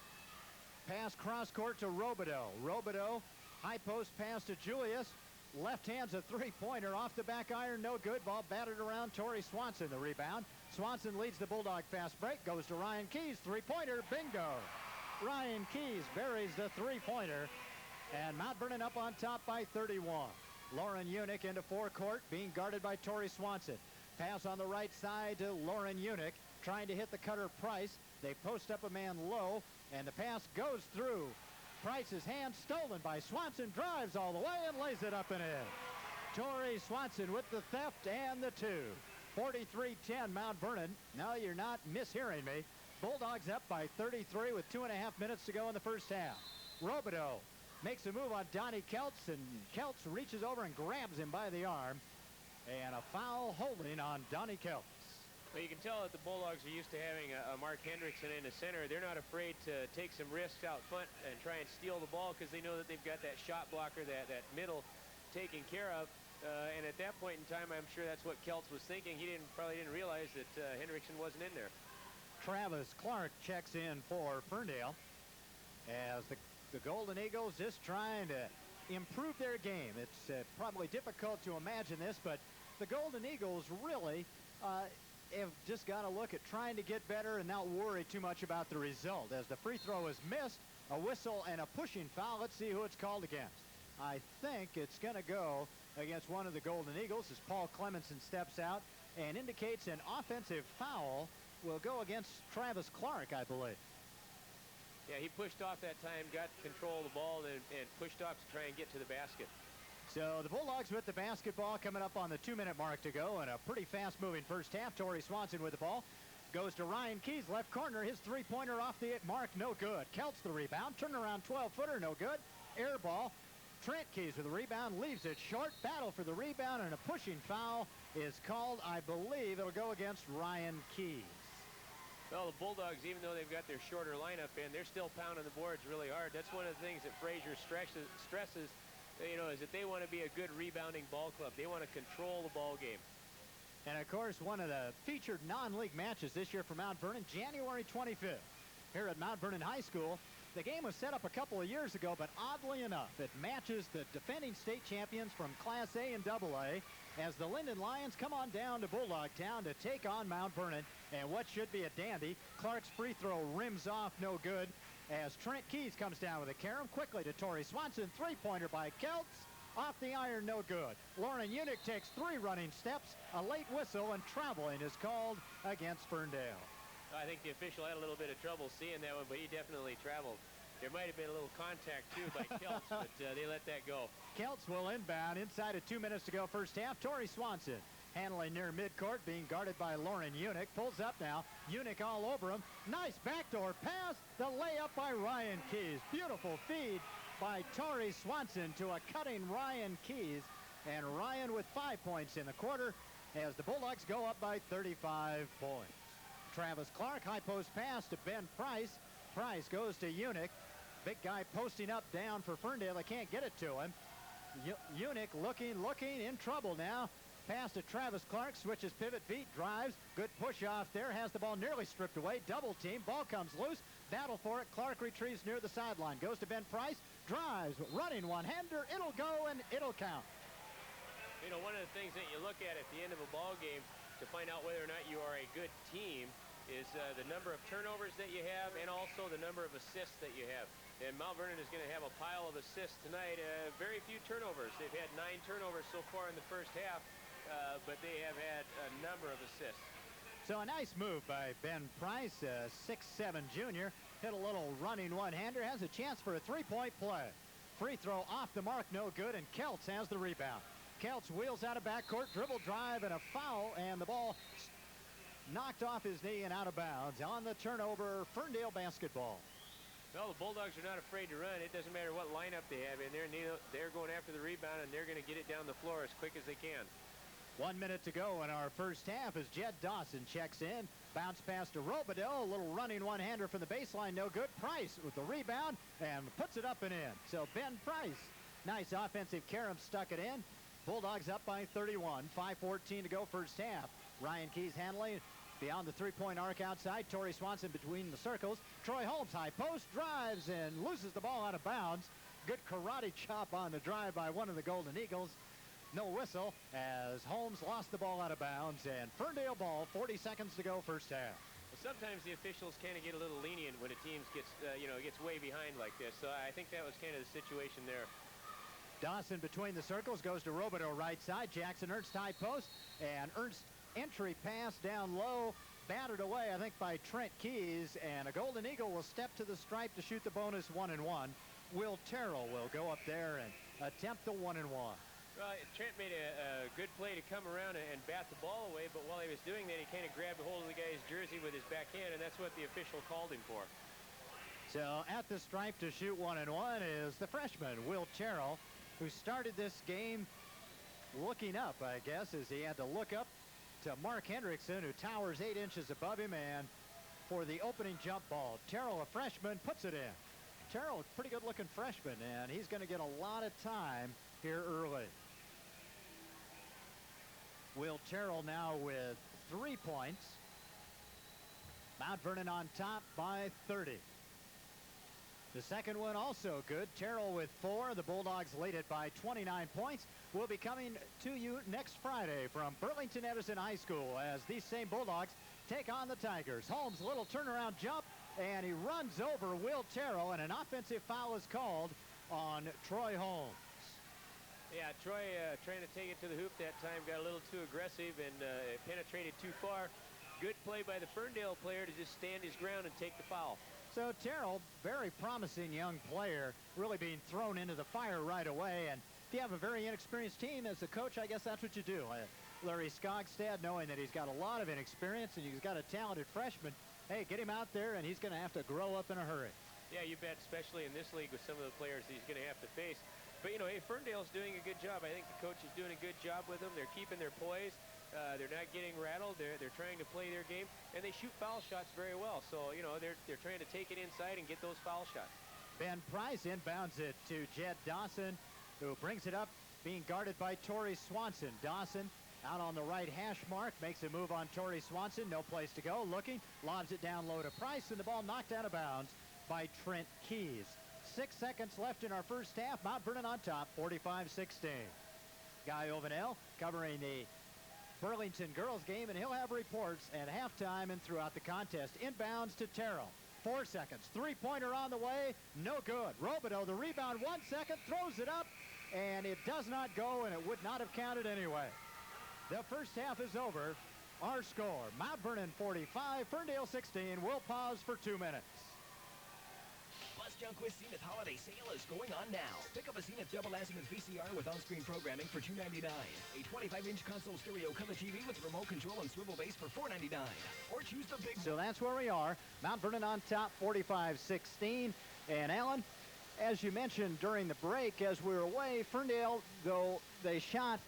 pass cross court to Robideau. Robideau, high post pass to Julius. Left hand's a three-pointer off the back iron, no good. Ball batted around. Torrey Swanson the rebound. Swanson leads the Bulldog fast break, goes to Ryan Keys, three-pointer, bingo. Ryan Keys buries the three-pointer, and Mount Vernon up on top by 31. Lauren Unick into forecourt, being guarded by Torrey Swanson. Pass on the right side to Lauren Unick, trying to hit the cutter Price. They post up a man low, and the pass goes through. Price's hand stolen by Swanson, drives all the way and lays it up and in. Torrey Swanson with the theft and the two. 43-10 Mount Vernon. No, you're not mishearing me. Bulldogs up by 33 with 2.5 minutes to go in the first half. Robideau makes a move on Donnie Keltz, and Keltz reaches over and grabs him by the arm. And a foul holding on Donnie Keltz. Well, you can tell that the Bulldogs are used to having a Mark Hendrickson in the center. They're not afraid to take some risks out front and try and steal the ball because they know that they've got that shot blocker, that middle taken care of. And at that point in time, I'm sure that's what Keltz was thinking. He probably didn't realize that Hendrickson wasn't in there. Travis Clark checks in for Ferndale as the Golden Eagles just trying to improve their game. It's probably difficult to imagine this, but the Golden Eagles really have just got to look at trying to get better and not worry too much about the result. As the free throw is missed, a whistle and a pushing foul. Let's see who it's called against. I think it's going to go against one of the Golden Eagles as Paul Clemenson steps out and indicates an offensive foul will go against Travis Clark, I believe. Yeah, he pushed off that time, got control of the ball, and pushed off to try and get to the basket. So the Bulldogs with the basketball coming up on the 2-minute mark to go, and a pretty fast-moving first half. Torrey Swanson with the ball. Goes to Ryan Keys, left corner. His three-pointer off the mark, no good. Keltz the rebound. Turnaround 12-footer, no good. Air ball. Trent Keys with the rebound, leaves it short. Battle for the rebound, and a pushing foul is called. I believe it'll go against Ryan Keys. Well, the Bulldogs, even though they've got their shorter lineup in, they're still pounding the boards really hard. That's one of the things that Frazier stresses, you know, is that they want to be a good rebounding ball club. They want to control the ball game. And, of course, one of the featured non-league matches this year for Mount Vernon, January 25th, here at Mount Vernon High School. The game was set up a couple of years ago, but oddly enough, it matches the defending state champions from Class A and AA as the Linden Lions come on down to Bulldog Town to take on Mount Vernon. And what should be a dandy, Clark's free throw rims off, no good, as Trent Keys comes down with a carom quickly to Torrey Swanson. Three-pointer by Keltz. Off the iron, no good. Lauren Unick takes 3 running steps. A late whistle, and traveling is called against Ferndale. I think the official had a little bit of trouble seeing that one, but he definitely traveled. There might have been a little contact, too, by Keltz, but they let that go. Keltz will inbound inside of 2 minutes to go first half. Torrey Swanson handling near midcourt, being guarded by Lauren Unick. Pulls up now. Unick all over him. Nice backdoor pass. The layup by Ryan Keys. Beautiful feed by Torrey Swanson to a cutting Ryan Keys. And Ryan with 5 points in the quarter as the Bulldogs go up by 35 points. Travis Clark, high post pass to Ben Price. Price goes to Unick. Big guy posting up down for Ferndale. They can't get it to him. Unick looking in trouble now. Pass to Travis Clark, switches pivot feet, drives. Good push off there, has the ball nearly stripped away. Double team, ball comes loose. Battle for it. Clark retrieves near the sideline. Goes to Ben Price, drives, running one-hander. It'll go and it'll count. You know, one of the things that you look at the end of a ball game to find out whether or not you are a good team is the number of turnovers that you have and also the number of assists that you have. And Mount Vernon is going to have a pile of assists tonight. Very few turnovers. They've had 9 turnovers so far in the first half, but they have had a number of assists. So a nice move by Ben Price, 6'7" junior. Hit a little running one-hander, has a chance for a three-point play. Free throw off the mark, no good, and Keltz has the rebound. Keltz wheels out of backcourt, dribble drive, and a foul, and the ball knocked off his knee and out of bounds. On the turnover, Ferndale basketball. Well, the Bulldogs are not afraid to run. It doesn't matter what lineup they have in there. They're going after the rebound, and they're going to get it down the floor as quick as they can. 1 minute to go in our first half as Jed Dawson checks in. Bounce pass to Robideau. A little running one-hander from the baseline, no good. Price with the rebound and puts it up and in. So Ben Price, nice offensive carom, stuck it in. Bulldogs up by 31. 5:14 to go first half. Ryan Keys handling. Beyond the three-point arc outside, Torrey Swanson between the circles. Troy Holmes, high post, drives and loses the ball out of bounds. Good karate chop on the drive by one of the Golden Eagles. No whistle as Holmes lost the ball out of bounds, and Ferndale ball, 40 seconds to go, first half. Well, sometimes the officials kind of get a little lenient when a team gets, gets way behind like this. So I think that was kind of the situation there. Dawson between the circles goes to Robideau right side. Jackson Ernst high post, and Ernst entry pass down low, batted away, I think, by Trent Keys, and a Golden Eagle will step to the stripe to shoot the bonus 1-1. Will Terrell will go up there and attempt the 1-1. Well, Trent made a good play to come around and bat the ball away, but while he was doing that, he kind of grabbed a hold of the guy's jersey with his backhand, and that's what the official called him for. So at the stripe to shoot 1-1 is the freshman, Will Terrell, who started this game looking up, I guess, as he had to look up to Mark Hendrickson, who towers 8 inches above him, and for the opening jump ball, Terrell, a freshman, puts it in. Terrell, a pretty good-looking freshman, and he's going to get a lot of time here early. Will Terrell now with 3 points. Mount Vernon on top by 30. The second one also good. Terrell with 4. The Bulldogs lead it by 29 points. We'll be coming to you next Friday from Burlington Edison High School as these same Bulldogs take on the Tigers. Holmes, little turnaround jump, and he runs over Will Terrell, and an offensive foul is called on Troy Holmes. Yeah, Troy trying to take it to the hoop that time, got a little too aggressive and penetrated too far. Good play by the Ferndale player to just stand his ground and take the foul. So Terrell, very promising young player, really being thrown into the fire right away. And if you have a very inexperienced team as a coach, I guess that's what you do. Larry Skogstad, knowing that he's got a lot of inexperience and he's got a talented freshman, hey, get him out there and he's going to have to grow up in a hurry. Yeah, you bet, especially in this league with some of the players that he's going to have to face. But, you know, hey, Ferndale's doing a good job. I think the coach is doing a good job with them. They're keeping their poise. They're not getting rattled. They're trying to play their game, and they shoot foul shots very well. So, you know, they're trying to take it inside and get those foul shots. Ben Price inbounds it to Jed Dawson, who brings it up, being guarded by Torrey Swanson. Dawson out on the right hash mark, makes a move on Torrey Swanson. No place to go. Looking, lobs it down low to Price, and the ball knocked out of bounds by Trent Keys. 6 seconds left in our first half. Mount Vernon on top, 45-16. Guy Ovanel covering the Burlington girls game, and he'll have reports at halftime and throughout the contest. Inbounds to Terrell. 4 seconds. Three-pointer on the way. No good. Robideau, the rebound, 1 second, throws it up, and it does not go, and it would not have counted anyway. The first half is over. Our score, Mount Vernon 45, Ferndale 16. We'll pause for 2 minutes. Junk with Zenith Holiday Sale is going on now. Pick up a Zenith double azimuth VCR with on-screen programming for $2.99. A 25-inch console stereo color TV with remote control and swivel base for $4.99. Or choose the big... So that's where we are. Mount Vernon on top, 45-16. And Alan, as you mentioned during the break, as we were away, Ferndale, though they shot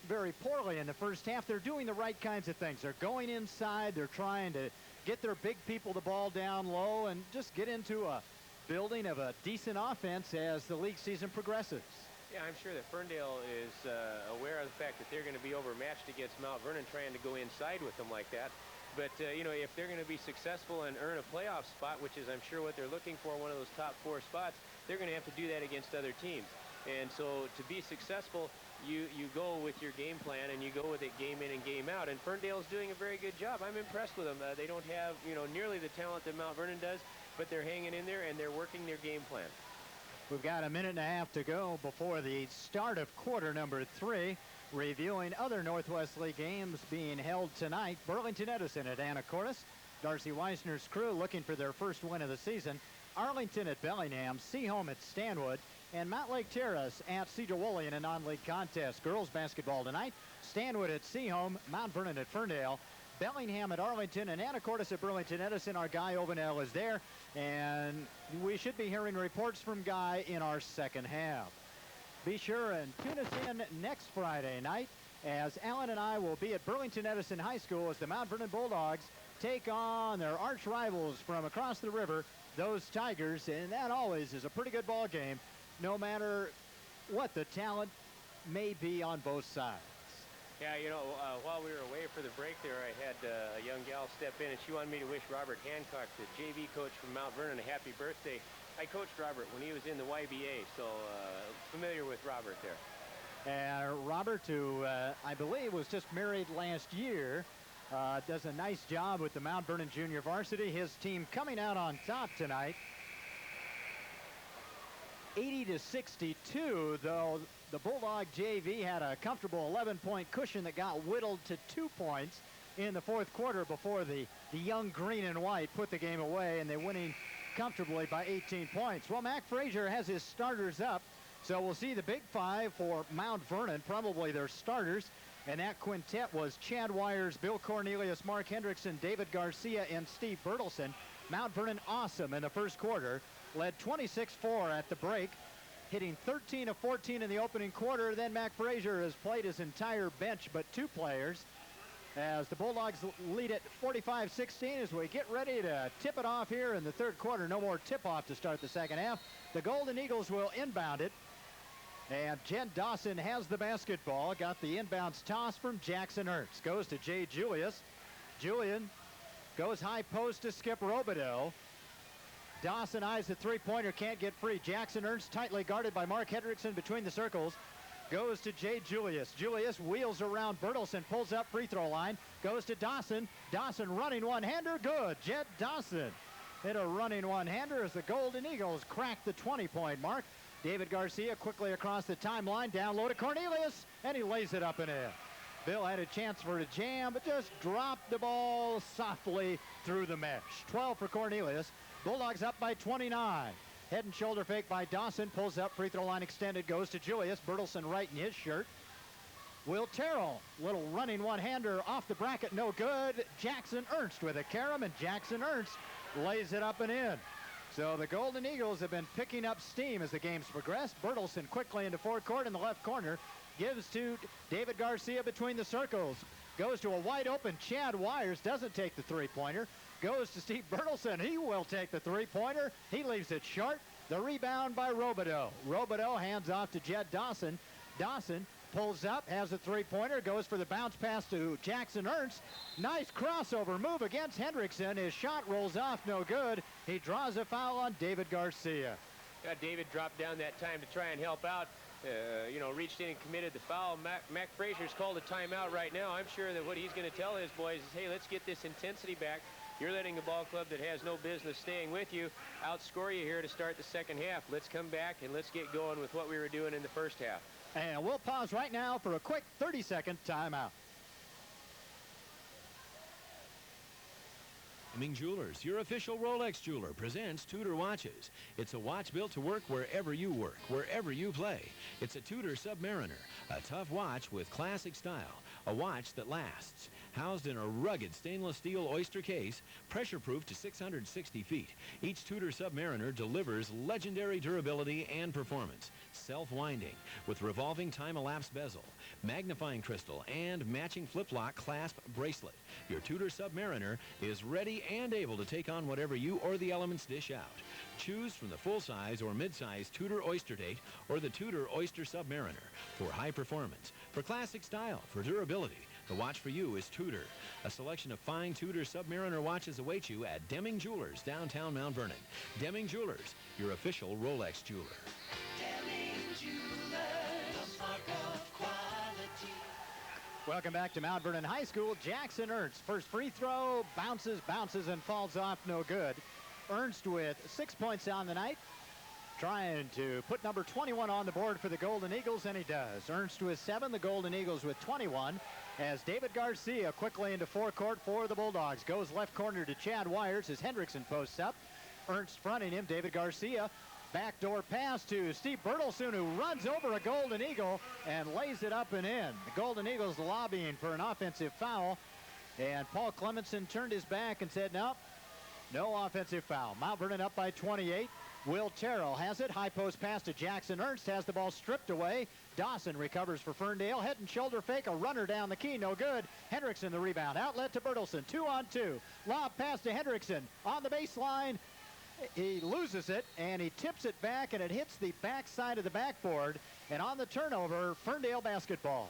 very poorly in the first half, they're doing the right kinds of things. They're going inside. They're trying to get their big people the ball down low and just get into a building of a decent offense as the league season progresses. Yeah, I'm sure that Ferndale is aware of the fact that they're going to be overmatched against Mount Vernon trying to go inside with them like that. But, you know, if they're going to be successful and earn a playoff spot, which is I'm sure what they're looking for, one of those top 4 spots, they're going to have to do that against other teams. And so to be successful, you go with your game plan and you go with it game in and game out. And Ferndale's doing a very good job. I'm impressed with them. They don't have, you know, nearly the talent that Mount Vernon does, but they're hanging in there and they're working their game plan. We've got a minute and a half to go before the start of quarter number 3. Reviewing other Northwest League games being held tonight. Burlington Edison at Anacortes. Darcy Weisner's crew looking for their first win of the season. Arlington at Bellingham. Seaholm at Stanwood. And Mount Lake Terrace at Cedar Woolley in a non-league contest. Girls basketball tonight. Stanwood at Seaholm. Mount Vernon at Ferndale. Bellingham at Arlington, and Anacortes at Burlington Edison. Our Guy Ovanel is there, and we should be hearing reports from Guy in our second half. Be sure and tune us in next Friday night as Alan and I will be at Burlington Edison High School as the Mount Vernon Bulldogs take on their arch rivals from across the river, those Tigers, and that always is a pretty good ball game, no matter what the talent may be on both sides. Yeah, you know, while we were away for the break there, I had a young gal step in, and she wanted me to wish Robert Hancock, the JV coach from Mount Vernon, a happy birthday. I coached Robert when he was in the YBA, so familiar with Robert there. Robert, who I believe was just married last year, does a nice job with the Mount Vernon Junior Varsity. His team coming out on top tonight, 80-62, though the Bulldog JV had a comfortable 11-point cushion that got whittled to 2 points in the fourth quarter before the young green and white put the game away, and they're winning comfortably by 18 points. Well, Mac Frazier has his starters up, so we'll see the big five for Mount Vernon, probably their starters, and that quintet was Chad Wires, Bill Cornelius, Mark Hendrickson, David Garcia, and Steve Bertelson. Mount Vernon awesome in the first quarter, led 26-4 at the break, hitting 13 of 14 in the opening quarter. Then Mac Frazier has played his entire bench but 2 players, as the Bulldogs lead at 45-16 as we get ready to tip it off here in the third quarter. No more tip-off to start the second half. The Golden Eagles will inbound it, and Jed Dawson has the basketball. Got the inbounds toss from Jackson Ernst. Goes to Jay Julius. Julian goes high post to Skip Robideau. Dawson eyes the three-pointer, can't get free. Jackson Ernst tightly guarded by Mark Hendrickson between the circles. Goes to Jay Julius. Julius wheels around Bertelson, pulls up free throw line. Goes to Dawson. Dawson running one-hander, good. Jed Dawson hit a running one-hander as the Golden Eagles crack the 20-point mark. David Garcia quickly across the timeline, down low to Cornelius, and he lays it up and in. Bill had a chance for a jam, but just dropped the ball softly through the mesh. 12 for Cornelius. Bulldogs up by 29. Head and shoulder fake by Dawson. Pulls up, free throw line extended, goes to Julius. Bertelson right in his shirt. Will Terrell, little running one-hander off the bracket, no good. Jackson Ernst with a carom, and Jackson Ernst lays it up and in. So the Golden Eagles have been picking up steam as the game's progressed. Bertelson quickly into forecourt in the left corner. Gives to David Garcia between the circles. Goes to a wide open Chad Wires, doesn't take the three-pointer. Goes to Steve Bertelson. He will take the three-pointer. He leaves it short. The rebound by Robideau. Robideau hands off to Jed Dawson. Dawson pulls up, has a three-pointer, goes for the bounce pass to Jackson Ernst. Nice crossover move against Hendrickson. His shot rolls off, no good. He draws a foul on David Garcia. Yeah, David dropped down that time to try and help out. Reached in and committed the foul. Mac Frazier's called a timeout right now. I'm sure that what he's going to tell his boys is, hey, let's get this intensity back. You're letting a ball club that has no business staying with you outscore you here to start the second half. Let's come back and let's get going with what we were doing in the first half. And we'll pause right now for a quick 30-second timeout. Deming Jewelers, your official Rolex jeweler, presents Tudor watches. It's a watch built to work wherever you work, wherever you play. It's a Tudor Submariner, a tough watch with classic style, a watch that lasts. Housed in a rugged stainless steel oyster case, pressure-proof to 660 feet, each Tudor Submariner delivers legendary durability and performance. Self-winding, with revolving time-elapsed bezel, magnifying crystal, and matching flip-lock clasp bracelet. Your Tudor Submariner is ready and able to take on whatever you or the elements dish out. Choose from the full-size or mid-size Tudor Oyster Date or the Tudor Oyster Submariner for high performance, for classic style, for durability. The watch for you is Tudor. A selection of fine Tudor Submariner watches awaits you at Deming Jewelers, downtown Mount Vernon. Deming Jewelers, your official Rolex jeweler. Deming Jewelers, the spark of quality. Welcome back to Mount Vernon High School. Jackson Ernst, first free throw, bounces, and falls off, no good. Ernst with 6 points on the night, trying to put number 21 on the board for the Golden Eagles, and he does. Ernst with 7, the Golden Eagles with 21, as David Garcia quickly into forecourt for the Bulldogs. Goes left corner to Chad Wires as Hendrickson posts up. Ernst fronting him, David Garcia. Backdoor pass to Steve Bertelson, who runs over a Golden Eagle and lays it up and in. The Golden Eagles lobbying for an offensive foul, and Paul Clemenson turned his back and said, nope, no offensive foul. Mount Vernon up by 28. Will Terrell has it. High post pass to Jackson Ernst. Has the ball stripped away. Dawson recovers for Ferndale. Head and shoulder fake. A runner down the key. No good. Hendrickson the rebound. Outlet to Bertelson. 2-on-2. Lob pass to Hendrickson. On the baseline. He loses it, and he tips it back, and it hits the back side of the backboard. And on the turnover, Ferndale basketball.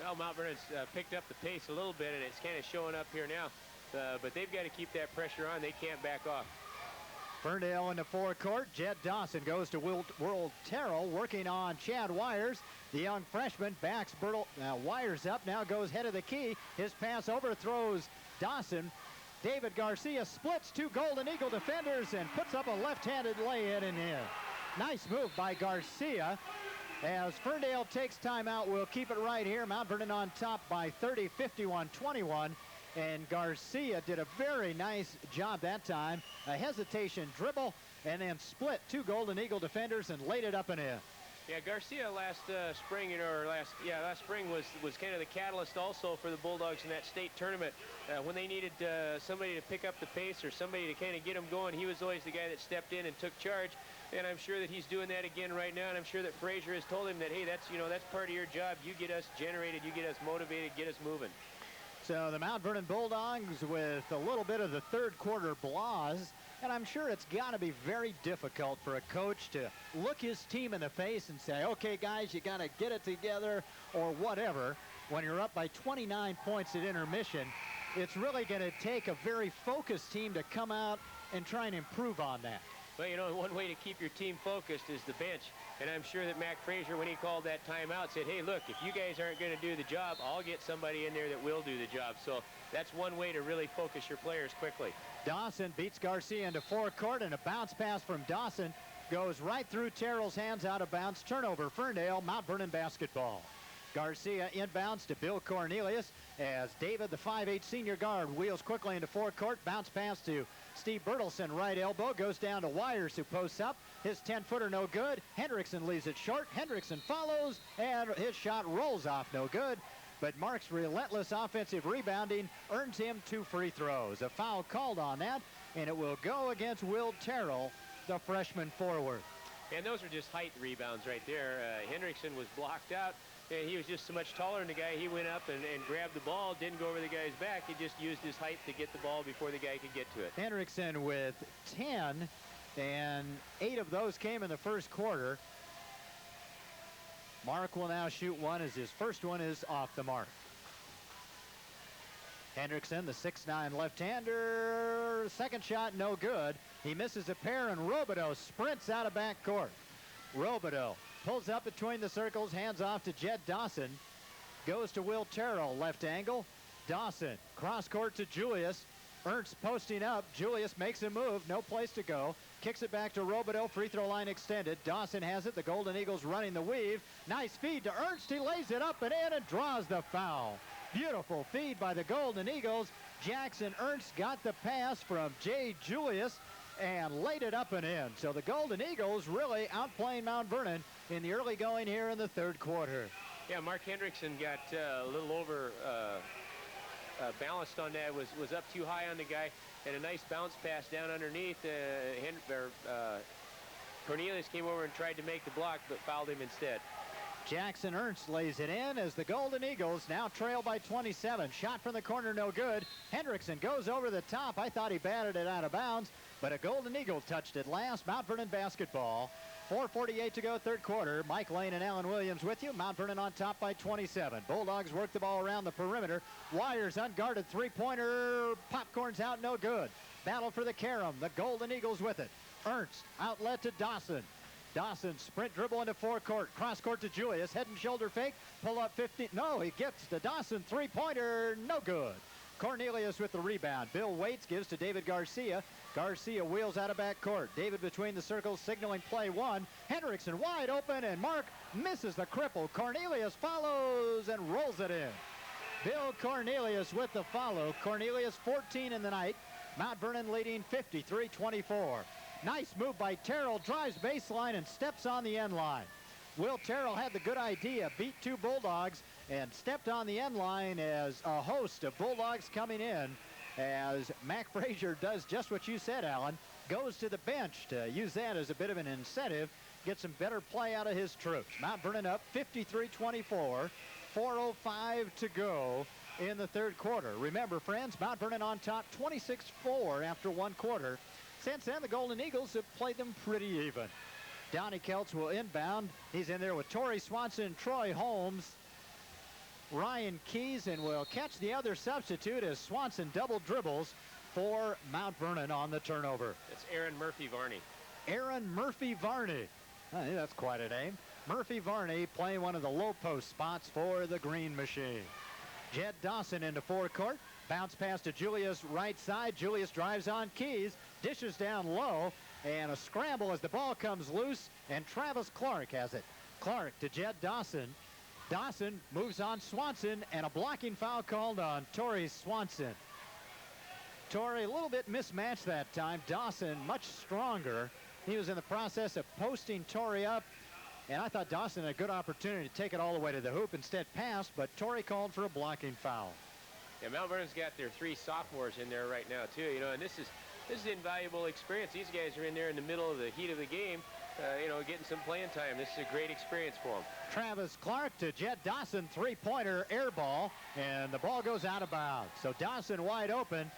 Well, Mount Vernon's picked up the pace a little bit, and it's kind of showing up here now. But they've got to keep that pressure on. They can't back off. Ferndale into forecourt. Jed Dawson goes to Will Terrell, working on Chad Wires. The young freshman backs Wires up, now goes head of the key. His pass overthrows Dawson. David Garcia splits two Golden Eagle defenders and puts up a left-handed lay-in and in. Nice move by Garcia. As Ferndale takes timeout, we'll keep it right here. Mount Vernon on top by 30, 51-21. And Garcia did a very nice job that time. A hesitation dribble and then split two Golden Eagle defenders and laid it up and in. Yeah, Garcia last spring was kind of the catalyst also for the Bulldogs in that state tournament. When they needed somebody to pick up the pace or somebody to kind of get them going, he was always the guy that stepped in and took charge. And I'm sure that he's doing that again right now. And I'm sure that Frazier has told him that, hey, that's part of your job. You get us generated, you get us motivated, get us moving. So the Mount Vernon Bulldogs with a little bit of the third quarter blahs. And I'm sure it's got to be very difficult for a coach to look his team in the face and say, okay, guys, you got to get it together or whatever. When you're up by 29 points at intermission, it's really going to take a very focused team to come out and try and improve on that. Well, one way to keep your team focused is the bench. And I'm sure that Mac Frazier, when he called that timeout, said, hey, look, if you guys aren't going to do the job, I'll get somebody in there that will do the job. So that's one way to really focus your players quickly. Dawson beats Garcia into forecourt, and a bounce pass from Dawson goes right through Terrell's hands, out of bounds. Turnover, Ferndale, Mount Vernon basketball. Garcia inbounds to Bill Cornelius as David, the 5'8 senior guard, wheels quickly into forecourt. Bounce pass to Steve Bertelson, right elbow, goes down to Wires, who posts up. His 10-footer no good. Hendrickson leaves it short. Hendrickson follows, and his shot rolls off, no good. But Mark's relentless offensive rebounding earns him 2 free throws. A foul called on that, and it will go against Will Terrell, the freshman forward. And those are just height rebounds right there. Hendrickson was blocked out, and he was just so much taller than the guy. He went up and grabbed the ball, didn't go over the guy's back. He just used his height to get the ball before the guy could get to it. Hendrickson with 10, and 8 of those came in the first quarter. Mark will now shoot one as his first one is off the mark. Hendrickson, the 6'9 left-hander, second shot no good. He misses a pair, and Robideau sprints out of backcourt. Robideau pulls up between the circles, hands off to Jed Dawson. Goes to Will Terrell, left angle. Dawson, cross court to Julius. Ernst posting up. Julius makes a move, no place to go. Kicks it back to Robideau, free throw line extended. Dawson has it, the Golden Eagles running the weave. Nice feed to Ernst, he lays it up and in and draws the foul. Beautiful feed by the Golden Eagles. Jackson Ernst got the pass from Jay Julius and laid it up and in. So the Golden Eagles really outplaying Mount Vernon in the early going here in the third quarter. Yeah, Mark Hendrickson got a little over balanced on that, was up too high on the guy, and a nice bounce pass down underneath. Cornelius came over and tried to make the block, but fouled him instead. Jackson Ernst lays it in as the Golden Eagles now trail by 27. Shot from the corner, no good. Hendrickson goes over the top. I thought he batted it out of bounds, but a Golden Eagle touched it last. Mount Vernon basketball. 4:48 to go, third quarter. Mike Lane and Alan Williams with you. Mount Vernon on top by 27. Bulldogs work the ball around the perimeter. Wires unguarded three-pointer. Popcorn's out, no good. Battle for the carom. The Golden Eagles with it. Ernst, outlet to Dawson. Dawson, sprint dribble into forecourt. Cross court to Julius. Head and shoulder fake. Pull up 50. No, he gets to Dawson. Three-pointer, no good. Cornelius with the rebound. Bill Waits gives to David Garcia. Garcia wheels out of backcourt. David between the circles signaling play one. Hendrickson wide open, and Mark misses the cripple. Cornelius follows and rolls it in. Bill Cornelius with the follow. Cornelius 14 in the night. Mount Vernon leading 53-24. Nice move by Terrell. Drives baseline and steps on the end line. Will Terrell had the good idea. Beat two Bulldogs and stepped on the end line as a host of Bulldogs coming in, as Mac Frazier does just what you said, Alan. Goes to the bench to use that as a bit of an incentive, get some better play out of his troops. Mount Vernon up 53-24, 4:05 to go in the third quarter. Remember, friends, Mount Vernon on top 26-4 after one quarter. Since then, the Golden Eagles have played them pretty even. Donnie Keltz will inbound. He's in there with Torrey Swanson and Troy Holmes. Ryan Keys, and will catch the other substitute as Swanson double dribbles for Mount Vernon on the turnover. It's Aaron Murphy-Varney. Aaron Murphy-Varney. That's quite a name. Murphy-Varney playing one of the low post spots for the Green Machine. Jed Dawson into forecourt. Bounce pass to Julius right side. Julius drives on Keys. Dishes down low. And a scramble as the ball comes loose. And Travis Clark has it. Clark to Jed Dawson. Dawson moves on Swanson. And a blocking foul called on Torrey Swanson. Torrey a little bit mismatched that time. Dawson much stronger. He was in the process of posting Torrey up. And I thought Dawson had a good opportunity to take it all the way to the hoop. Instead passed, but Torrey called for a blocking foul. Yeah, Mount Vernon's got their 3 sophomores in there right now too. You know, and this is invaluable experience. These guys are in there in the middle of the heat of the game, you know, getting some playing time. This is a great experience for them. Travis Clark to Jed Dawson, 3-pointer air ball, and the ball goes out of bounds. So Dawson wide open.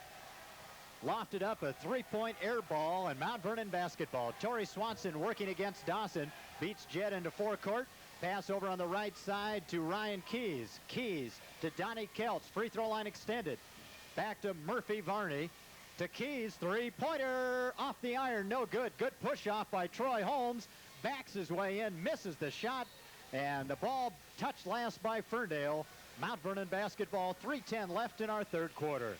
Lofted up a 3-point air ball, and Mount Vernon basketball. Torrey Swanson working against Dawson. Beats Jed into forecourt. Pass over on the right side to Ryan Keys. Keys to Donnie Kelts. Free throw line extended. Back to Murphy-Varney. To Keys. 3-pointer. Off the iron. No good. Good push off by Troy Holmes. Backs his way in. Misses the shot. And the ball touched last by Ferndale. Mount Vernon basketball. 3:10 left in our third quarter.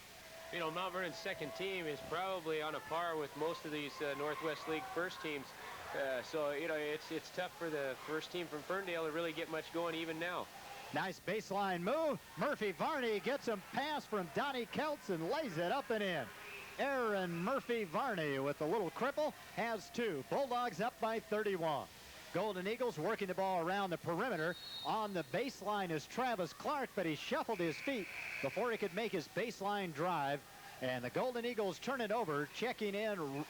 You know, Mount Vernon's second team is probably on a par with most of these Northwest League first teams. So, you know, it's tough for the first team from Ferndale to really get much going even now. Nice baseline move. Murphy-Varney gets a pass from Donnie Kelts and lays it up and in. Aaron Murphy-Varney with a little cripple has 2. Bulldogs up by 31. Golden Eagles working the ball around the perimeter. On the baseline is Travis Clark, but he shuffled his feet before he could make his baseline drive. And the Golden Eagles turn it over. Checking in,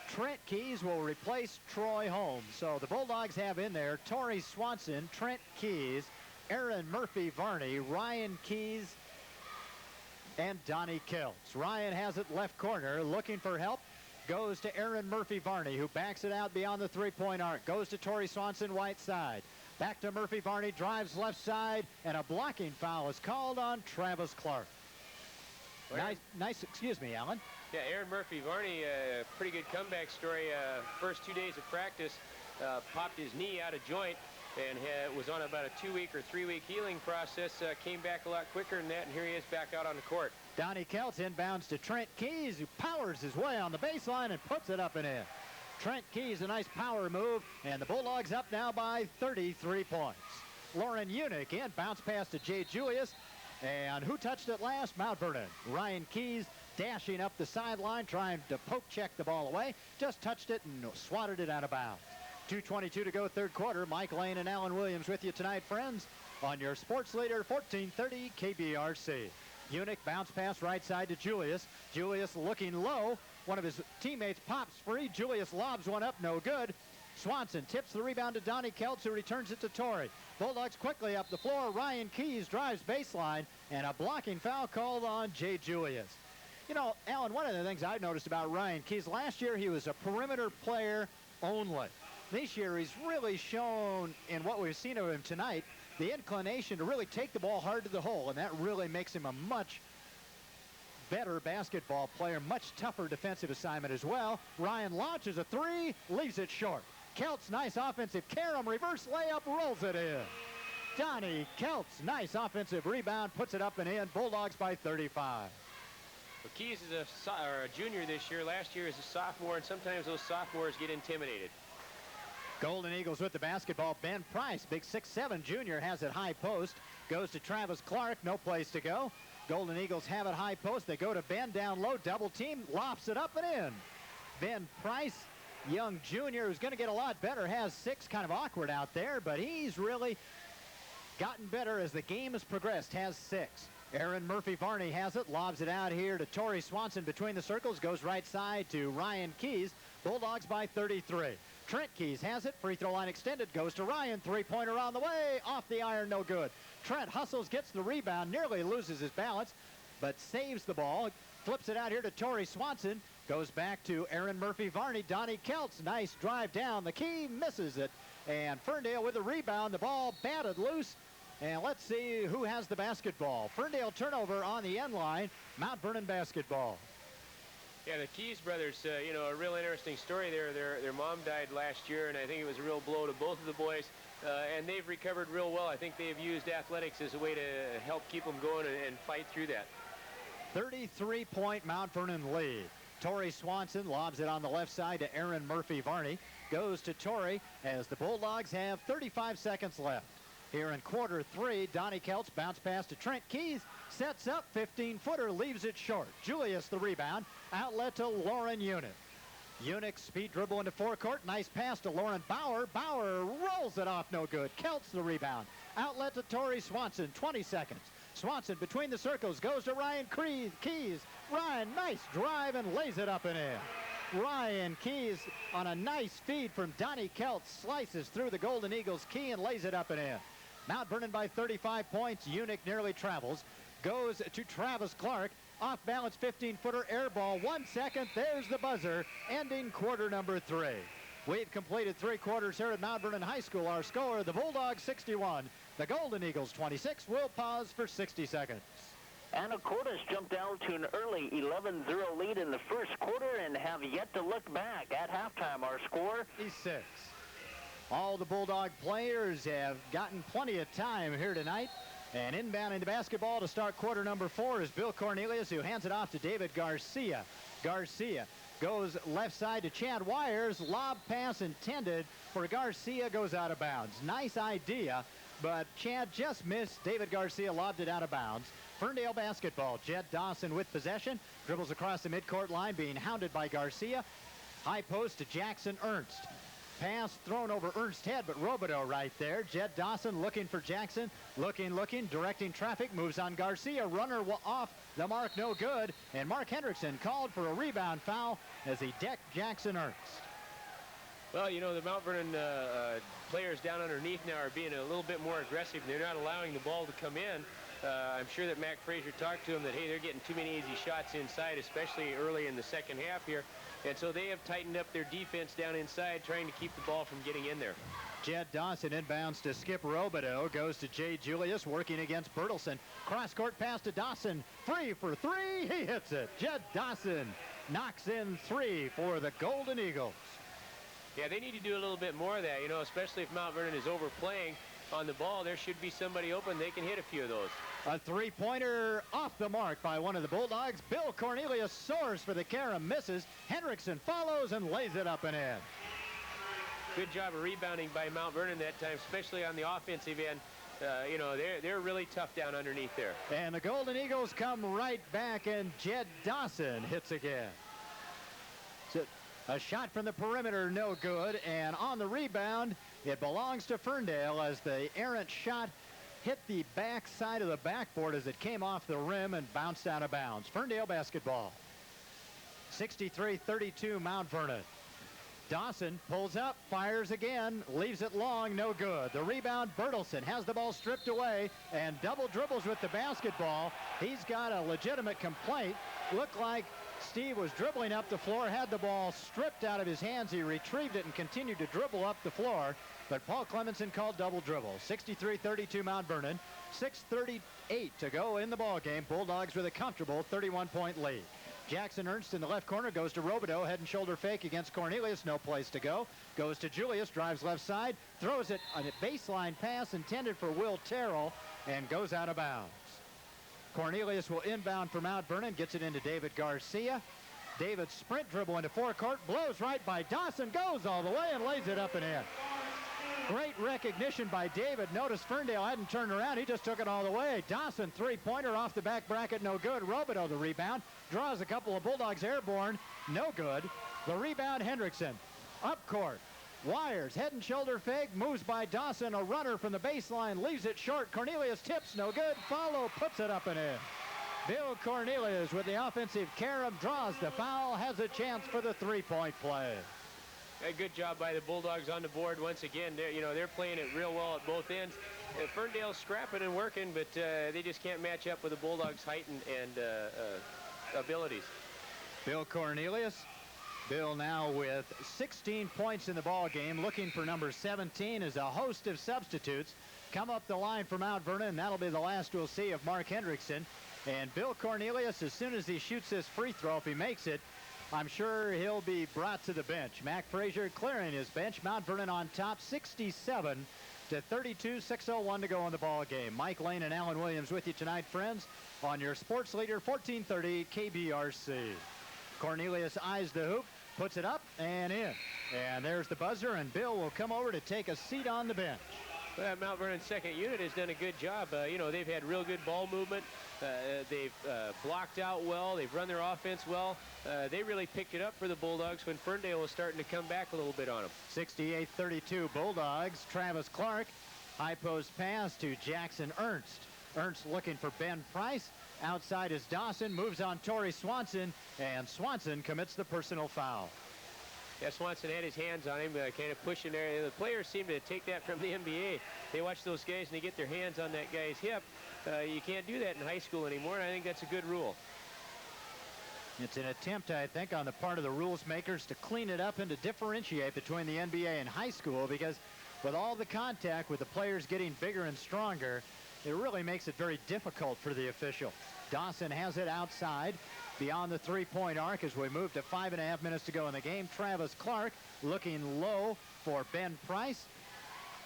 Trent Keys will replace Troy Holmes. So the Bulldogs have in there Torrey Swanson, Trent Keys, Aaron Murphy-Varney, Ryan Keys, and Donnie Kelts. Ryan has it left corner, looking for help. Goes to Aaron Murphy-Varney, who backs it out beyond the 3-point arc. Goes to Torrey Swanson, right side. Back to Murphy-Varney, drives left side, and a blocking foul is called on Travis Clark. Nice, excuse me, Alan. Yeah, Aaron Murphy-Varney, pretty good comeback story. First 2 days of practice, popped his knee out of joint and was on about a 2-week or 3-week healing process. Came back a lot quicker than that, and here he is back out on the court. Donnie Kelts inbounds to Trent Keys, who powers his way on the baseline and puts it up and in. Trent Keys, a nice power move, and the Bulldogs up now by 33 points. Lauren Unick in, bounce pass to Jay Julius, and who touched it last? Mount Vernon. Ryan Keys dashing up the sideline, trying to poke check the ball away, just touched it and swatted it out of bounds. 2:22 to go third quarter. Mike Lane and Alan Williams with you tonight, friends, on your sports leader, 1430 KBRC. Unick bounce pass right side to Julius. Julius looking low. One of his teammates pops free. Julius lobs one up, no good. Swanson tips the rebound to Donnie Kelts, who returns it to Torrey. Bulldogs quickly up the floor. Ryan Keys drives baseline, and a blocking foul called on Jay Julius. You know, Alan, one of the things I've noticed about Ryan Keys, last year he was a perimeter player only. This year he's really shown, in what we've seen of him tonight, the inclination to really take the ball hard to the hole, and that really makes him a much better basketball player, much tougher defensive assignment as well. Ryan launches a 3, leaves it short. Kelts, nice offensive carom, reverse layup, rolls it in. Donnie Kelts, nice offensive rebound, puts it up and in. Bulldogs by 35. Well, Keys is a junior this year. Last year is a sophomore, and sometimes those sophomores get intimidated. Golden Eagles with the basketball. Ben Price, big 6'7" junior, has it high post. Goes to Travis Clark, no place to go. Golden Eagles have it high post. They go to Ben down low, double team, lofts it up and in. Ben Price, young junior, who's going to get a lot better, has 6, kind of awkward out there, but he's really gotten better as the game has progressed, has 6. Aaron Murphy-Varney has it, lobs it out here to Torrey Swanson between the circles, goes right side to Ryan Keys. Bulldogs by 33. Trent Keys has it, free throw line extended, goes to Ryan, 3-pointer on the way, off the iron, no good. Trent hustles, gets the rebound, nearly loses his balance, but saves the ball, flips it out here to Torrey Swanson, goes back to Aaron Murphy-Varney. Donnie Kelts, nice drive down the key, misses it, and Ferndale with the rebound, the ball batted loose, And let's see who has the basketball. Ferndale turnover on the end line. Mount Vernon basketball. Yeah, the Keys brothers, you know, a real interesting story there. Their mom died last year, and I think it was a real blow to both of the boys. And they've recovered real well. I think they've used athletics as a way to help keep them going and fight through that. 33-point Mount Vernon lead. Torrey Swanson lobs it on the left side to Aaron Murphy-Varney. Goes to Torrey as the Bulldogs have 35 seconds left. Here in quarter three, Donnie Kelts bounce pass to Trent Keys. Sets up, 15-footer, leaves it short. Julius the rebound. Outlet to Lauren Unick. Unick speed dribble into forecourt. Nice pass to Lauren Bauer. Bauer rolls it off, no good. Kelts the rebound. Outlet to Torrey Swanson, 20 seconds. Swanson between the circles, goes to Ryan Keys. Ryan, nice drive and lays it up and in. Ryan Keys on a nice feed from Donnie Kelts slices through the Golden Eagles key and lays it up and in. Mount Vernon by 35 points. Unick nearly travels. Goes to Travis Clark. Off balance 15-footer air ball. 1 second. There's the buzzer. Ending quarter number 3. We've completed 3 quarters here at Mount Vernon High School. Our score, the Bulldogs 61. The Golden Eagles 26. We'll pause for 60 seconds. Anacortes jumped down to an early 11-0 lead in the first quarter and have yet to look back. At halftime, our score 6. All the Bulldog players have gotten plenty of time here tonight. And inbounding the basketball to start quarter number 4 is Bill Cornelius, who hands it off to David Garcia. Garcia goes left side to Chad Wires. Lob pass intended for Garcia, goes out of bounds. Nice idea, but Chad just missed. David Garcia lobbed it out of bounds. Ferndale basketball. Jed Dawson with possession. Dribbles across the midcourt line, being hounded by Garcia. High post to Jackson Ernst. Pass thrown over Ernst's head, but Robideau right there. Jed Dawson looking for Jackson. Looking, directing traffic. Moves on Garcia. Runner off the mark, no good. And Mark Hendrickson called for a rebound foul as he decked Jackson Ernst. Well, you know, the Mount Vernon players down underneath now are being a little bit more aggressive. They're not allowing the ball to come in. I'm sure that Mac Frazier talked to him that, hey, they're getting too many easy shots inside, especially early in the second half here. And so they have tightened up their defense down inside, trying to keep the ball from getting in there. Jed Dawson inbounds to Skip Robideau. Goes to Jay Julius, working against Bertelson. Cross-court pass to Dawson. 3 for 3. He hits it. Jed Dawson knocks in 3 for the Golden Eagles. Yeah, they need to do a little bit more of that, you know, especially if Mount Vernon is overplaying on the ball. There should be somebody open. They can hit a few of those. A three-pointer off the mark by one of the Bulldogs. Bill Cornelius soars for the carom, misses. Hendrickson follows and lays it up and in. Good job of rebounding by Mount Vernon that time, especially on the offensive end. You know, they're really tough down underneath there. And the Golden Eagles come right back, and Jed Dawson hits again. So a shot from the perimeter, no good. And on the rebound, it belongs to Ferndale as the errant shot hit the back side of the backboard as it came off the rim and bounced out of bounds. Ferndale basketball. 63-32 Mount Vernon. Dawson pulls up, fires again, leaves it long, no good. The rebound, Bertelson has the ball stripped away and double dribbles with the basketball. He's got a legitimate complaint. Looked like Steve was dribbling up the floor, had the ball stripped out of his hands. He retrieved it and continued to dribble up the floor. But Paul Clemenson called double dribble. 63-32 Mount Vernon. 6:38 to go in the ball game. Bulldogs with a comfortable 31-point lead. Jackson Ernst in the left corner goes to Robideau. Head and shoulder fake against Cornelius. No place to go. Goes to Julius. Drives left side. Throws it on a baseline pass intended for Will Terrell and goes out of bounds. Cornelius will inbound for Mount Vernon. Gets it into David Garcia. David sprint dribble into forecourt. Blows right by Dawson. Goes all the way and lays it up and in. Great recognition by David. Notice Ferndale hadn't turned around. He just took it all the way. Dawson, three-pointer off the back bracket, no good. Robideau, the rebound. Draws a couple of Bulldogs airborne, no good. The rebound, Hendrickson. Up court. Wires, head and shoulder fake, moves by Dawson. A runner from the baseline, leaves it short. Cornelius tips, no good. Follow, puts it up and in. Bill Cornelius with the offensive carom draws the foul, has a chance for the three-point play. A good job by the Bulldogs on the board once again. They're playing it real well at both ends. Ferndale's scrapping and working, but they just can't match up with the Bulldogs' height and abilities. Bill Cornelius. Bill now with 16 points in the ball game, looking for number 17 as a host of substitutes. come up the line for Mount Vernon, and that'll be the last we'll see of Mark Hendrickson. And Bill Cornelius, as soon as he shoots this free throw, if he makes it, I'm sure he'll be brought to the bench. Mac Frazier clearing his bench. Mount Vernon on top, 67 to 32, 6:01 to go in the ball game. Mike Lane and Alan Williams with you tonight, friends, on your sports leader, 1430 KBRC. Cornelius eyes the hoop, puts it up and in. And there's the buzzer, and Bill will come over to take a seat on the bench. Well, Mount Vernon's second unit has done a good job. You know, they've had real good ball movement. They've blocked out well. They've run their offense well. They really picked it up for the Bulldogs when Ferndale was starting to come back a little bit on them. 68-32 Bulldogs. Travis Clark, high post pass to Jackson Ernst. Ernst looking for Ben Price. Outside is Dawson, moves on Torrey Swanson, and Swanson commits the personal foul. Yeah, Swanson had his hands on him, kind of pushing there. The players seem to take that from the NBA. They watch those guys and they get their hands on that guy's hip. You can't do that in high school anymore, and I think that's a good rule. It's an attempt, I think, on the part of the rules makers to clean it up and to differentiate between the NBA and high school, because with all the contact, with the players getting bigger and stronger, it really makes it very difficult for the official. Dawson has it outside beyond the three-point arc as we move to 5.5 minutes to go in the game. Travis Clark looking low for Ben Price.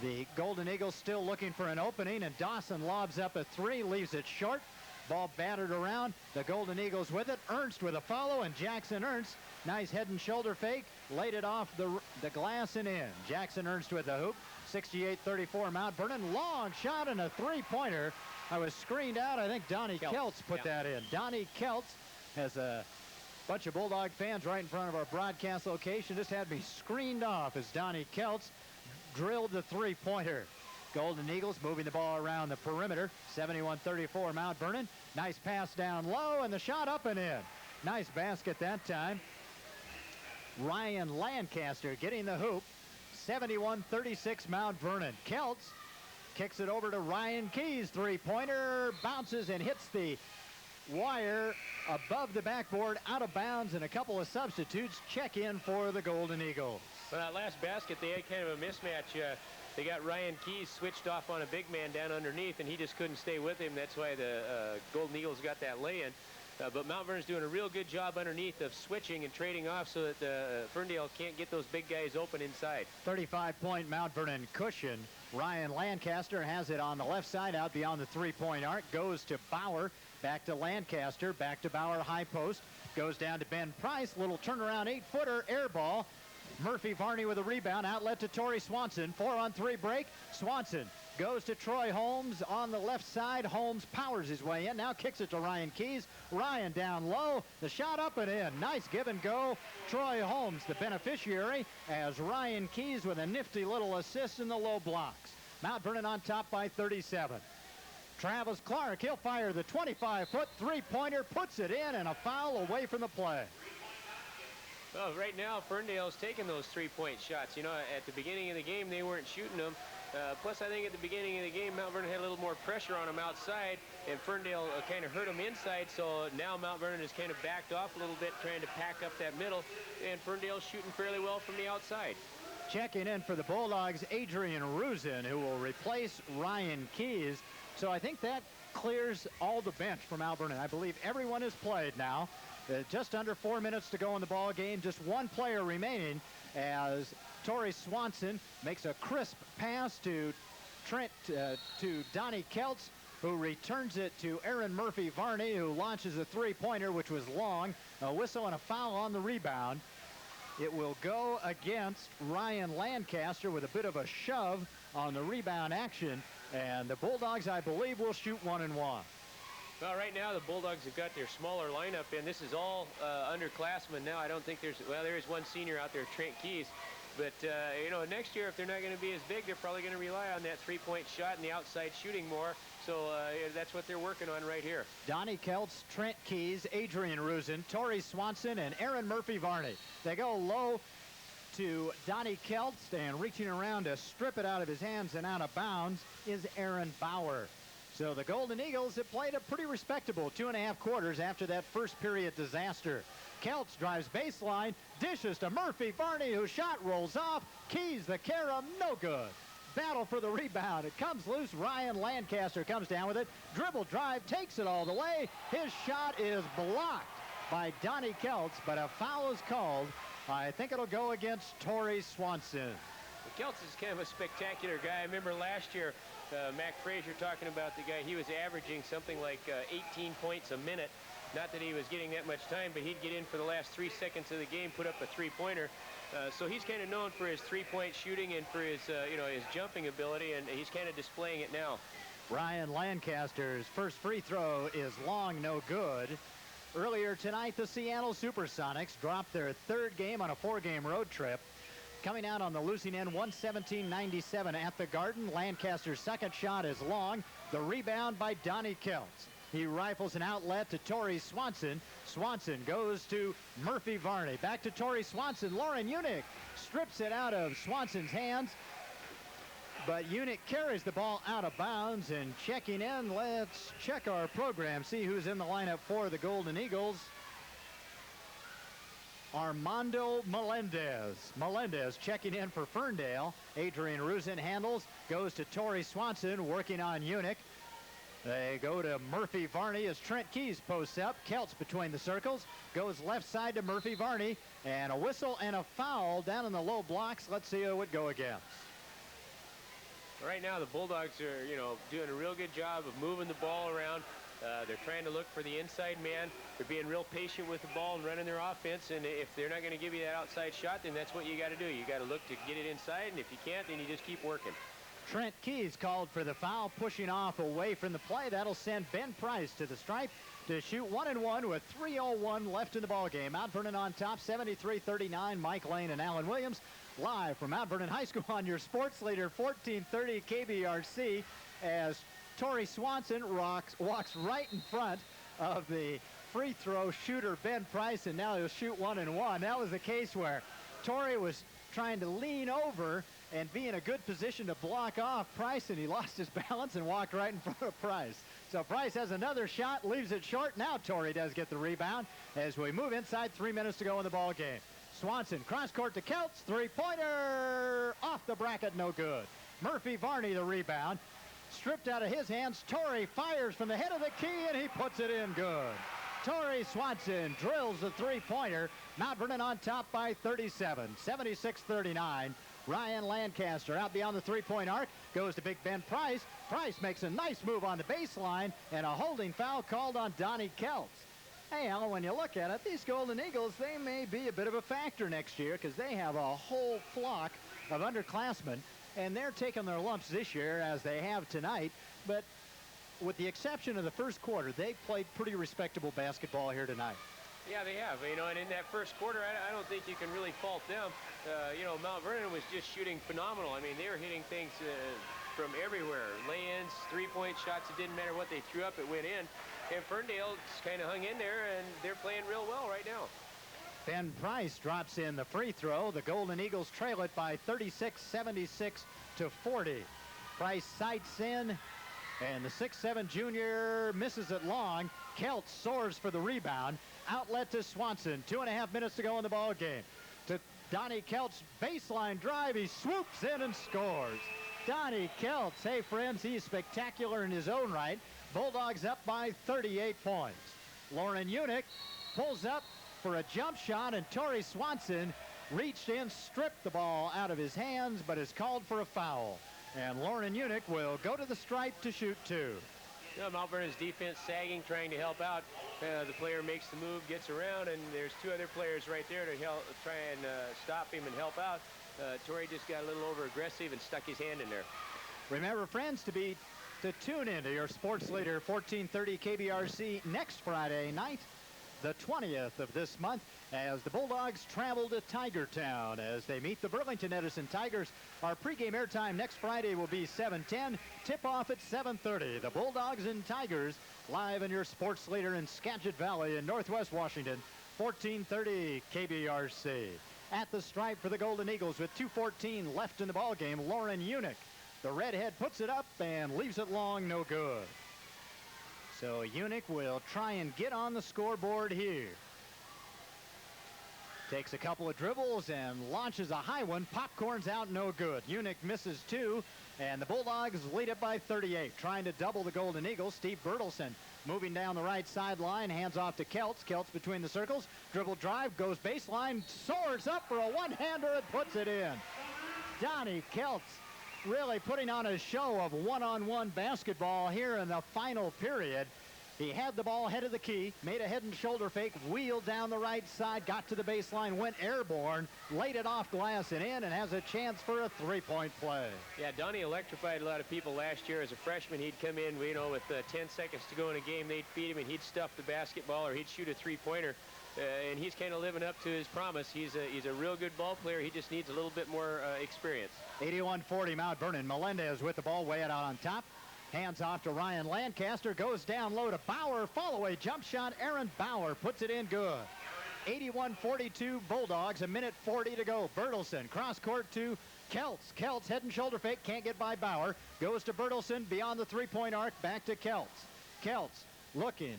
The Golden Eagles still looking for an opening, and Dawson lobs up a three, leaves it short. Ball battered around. The Golden Eagles with it. Ernst with a follow, and Jackson Ernst, nice head and shoulder fake, laid it off the glass and in. Jackson Ernst with the hoop. 68-34 Mount Vernon. Long shot and a three-pointer. I was screened out. I think Donnie Keltz put that in. Donnie Keltz has a bunch of Bulldog fans right in front of our broadcast location. Just had me screened off as Donnie Keltz drilled the three-pointer. Golden Eagles moving the ball around the perimeter. 71-34 Mount Vernon. Nice pass down low, and the shot up and in. Nice basket that time. Ryan Lancaster getting the hoop. 71-36 Mount Vernon. Keltz kicks it over to Ryan Keys. Three-pointer bounces and hits the wire above the backboard, out of bounds, and a couple of substitutes check in for the Golden Eagles. Well, that last basket, they had kind of a mismatch. They got Ryan Keys switched off on a big man down underneath, and he just couldn't stay with him. That's why the Golden Eagles got that lay-in. But Mount Vernon's doing a real good job underneath of switching and trading off so that Ferndale can't get those big guys open inside. 35-point Mount Vernon cushion. Ryan Lancaster has it on the left side out beyond the three-point arc. Goes to Bauer. Back to Lancaster. Back to Bauer, high post. Goes down to Ben Price. Little turnaround 8-footer air ball. Murphy Varney with a rebound. Outlet to Torrey Swanson. 4-on-3 break. Swanson goes to Troy Holmes on the left side. Holmes powers his way in. Now kicks it to Ryan Keys. Ryan down low. The shot up and in. Nice give and go. Troy Holmes, the beneficiary, as Ryan Keys with a nifty little assist in the low blocks. Mount Vernon on top by 37. Travis Clark, he'll fire the 25-foot three-pointer, puts it in, and a foul away from the play. Well, right now, Ferndale's taking those three-point shots. You know, at the beginning of the game, they weren't shooting them. Plus, I think at the beginning of the game, Mount Vernon had a little more pressure on them outside, and Ferndale kind of hurt them inside. So now Mount Vernon is kind of backed off a little bit, trying to pack up that middle, and Ferndale's shooting fairly well from the outside. Checking in for the Bulldogs, Adrian Ruzin, who will replace Ryan Keys. So I think that clears all the bench from Mount Vernon. I believe everyone has played now. Just under 4 minutes to go in the ball game. Just one player remaining as Torrey Swanson makes a crisp pass to Donnie Keltz, who returns it to Aaron Murphy Varney, who launches a three-pointer, which was long. A whistle and a foul on the rebound. It will go against Ryan Lancaster with a bit of a shove on the rebound action. And the Bulldogs, I believe, will shoot 1-1. Well, right now the Bulldogs have got their smaller lineup, and this is all underclassmen now. I don't think there's, well, there is one senior out there, Trent Keys. But, you know, next year, if they're not going to be as big, they're probably going to rely on that three-point shot and the outside shooting more. So that's what they're working on right here. Donnie Keltz, Trent Keys, Adrian Ruzin, Torrey Swanson, and Aaron Murphy Varney. They go low to Donnie Keltz, and reaching around to strip it out of his hands and out of bounds is Aaron Bauer. So the Golden Eagles have played a pretty respectable 2.5 quarters after that first period disaster. Keltz drives baseline, dishes to Murphy Varney, whose shot rolls off. Keys the carom, no good. battle for the rebound. It comes loose. Ryan Lancaster comes down with it. Dribble drive, takes it all the way. His shot is blocked by Donnie Keltz, but a foul is called. I think it'll go against Torrey Swanson. Keltz is kind of a spectacular guy. I remember last year, Mac Frazier talking about the guy. He was averaging something like 18 points a minute. Not that he was getting that much time, but he'd get in for the last 3 seconds of the game, put up a three-pointer. So he's kind of known for his three-point shooting and for his, his jumping ability, and he's kind of displaying it now. Ryan Lancaster's first free throw is long, no good. Earlier tonight, the Seattle Supersonics dropped their third game on a 4-game road trip. Coming out on the losing end, 117-97 at the Garden. Lancaster's second shot is long. The rebound by Donnie Keltz. He rifles an outlet to Torrey Swanson. Swanson goes to Murphy Varney. Back to Torrey Swanson. Lauren Unick strips it out of Swanson's hands. But Unick carries the ball out of bounds. And checking in, let's check our program, see who's in the lineup for the Golden Eagles. Armando Melendez. Melendez checking in for Ferndale. Adrian Ruzin handles. Goes to Torrey Swanson, working on Unick. They go to Murphy Varney as Trent Keys posts up. Keltz between the circles. Goes left side to Murphy Varney. And a whistle and a foul down in the low blocks. Let's see who it would go against. Right now, the Bulldogs are, doing a real good job of moving the ball around. They're trying to look for the inside man. They're being real patient with the ball and running their offense. And if they're not going to give you that outside shot, then that's what you got to do. You got to look to get it inside. And if you can't, then you just keep working. Trent Keys called for the foul, pushing off away from the play. That'll send Ben Price to the stripe to shoot 1-1 with 3:01 left in the ballgame. Mount Vernon on top, 73-39. Mike Lane and Alan Williams live from Mount Vernon High School on your sports leader, 1430 KBRC, as Torrey Swanson walks right in front of the free throw shooter Ben Price, and now he'll shoot 1-1. That was the case where Torrey was trying to lean over and be in a good position to block off Price, and he lost his balance and walked right in front of Price. So Price has another shot, leaves it short. Now Torrey does get the rebound as we move inside, 3 minutes to go in the ball game. Swanson cross court to Keltz, three-pointer off the bracket, no good. Murphy Varney the rebound, stripped out of his hands. Torrey fires from the head of the key, and he puts it in good. Torrey Swanson drills the three-pointer. Mount Vernon on top by 37, 76-39. Ryan Lancaster out beyond the three-point arc, goes to Big Ben Price. Price makes a nice move on the baseline, and a holding foul called on Donnie Keltz. Hey, Alan, when you look at it, these Golden Eagles, they may be a bit of a factor next year because they have a whole flock of underclassmen, and they're taking their lumps this year as they have tonight. But with the exception of the first quarter, they've played pretty respectable basketball here tonight. Yeah, they have. And in that first quarter, I don't think you can really fault them. Mount Vernon was just shooting phenomenal. I mean, they were hitting things from everywhere. Lay-ins, three-point shots. It didn't matter what they threw up, it went in. And Ferndale just kind of hung in there, and they're playing real well right now. Ben Price drops in the free throw. The Golden Eagles trail it by 36, 76 to 40. Price sights in, and the 6'7" junior misses it long. Keltz soars for the rebound. Outlet to Swanson. 2.5 minutes to go in the ball game. To Donnie Keltz, baseline drive. He swoops in and scores. Donnie Keltz, hey friends, he's spectacular in his own right. Bulldogs up by 38 points. Lauren Unick pulls up for a jump shot, and Torrey Swanson reached in, stripped the ball out of his hands, but is called for a foul. And Lauren Unick will go to the stripe to shoot two. Mount Vernon's defense sagging, trying to help out. The player makes the move, gets around, and there's two other players right there to try and stop him and help out. Torrey just got a little over-aggressive and stuck his hand in there. Remember, friends, to tune in to your sports leader, 1430 KBRC, next Friday night, the 20th of this month, as the Bulldogs travel to Tigertown as they meet the Burlington Edison Tigers. Our pregame airtime next Friday will be 7:10. Tip-off at 7:30. The Bulldogs and Tigers live in your sports leader in Skagit Valley in Northwest Washington, 1430 KBRC. At the stripe for the Golden Eagles with 2:14 left in the ballgame, Lauren Unick. The redhead puts it up and leaves it long, no good. So Unick will try and get on the scoreboard here. Takes a couple of dribbles and launches a high one. Popcorn's out, no good. Unick misses 2, and the Bulldogs lead it by 38. Trying to double the Golden Eagles. Steve Bertelson moving down the right sideline, hands off to Kelts. Kelts between the circles. Dribble drive, goes baseline, soars up for a one-hander and puts it in. Donnie Kelts really putting on a show of one-on-one basketball here in the final period. He had the ball head of the key, made a head and shoulder fake, wheeled down the right side, got to the baseline, went airborne, laid it off glass and in, and has a chance for a three-point play. Yeah, Donnie electrified a lot of people last year as a freshman. He'd come in, you know, with 10 seconds to go in a game. They'd feed him, and he'd stuff the basketball, or he'd shoot a three-pointer. And he's kind of living up to his promise. He's a real good ball player. He just needs a little bit more experience. 81-40 Mount Vernon. Melendez with the ball way out on top. Hands off to Ryan Lancaster. Goes down low to Bauer. Fall away jump shot. Aaron Bauer puts it in good. 81-42 Bulldogs. A minute 40 to go. Bertelson cross court to Kelts. Kelts head and shoulder fake. Can't get by Bauer. Goes to Bertelson beyond the three-point arc. Back to Kelts. Kelts looking.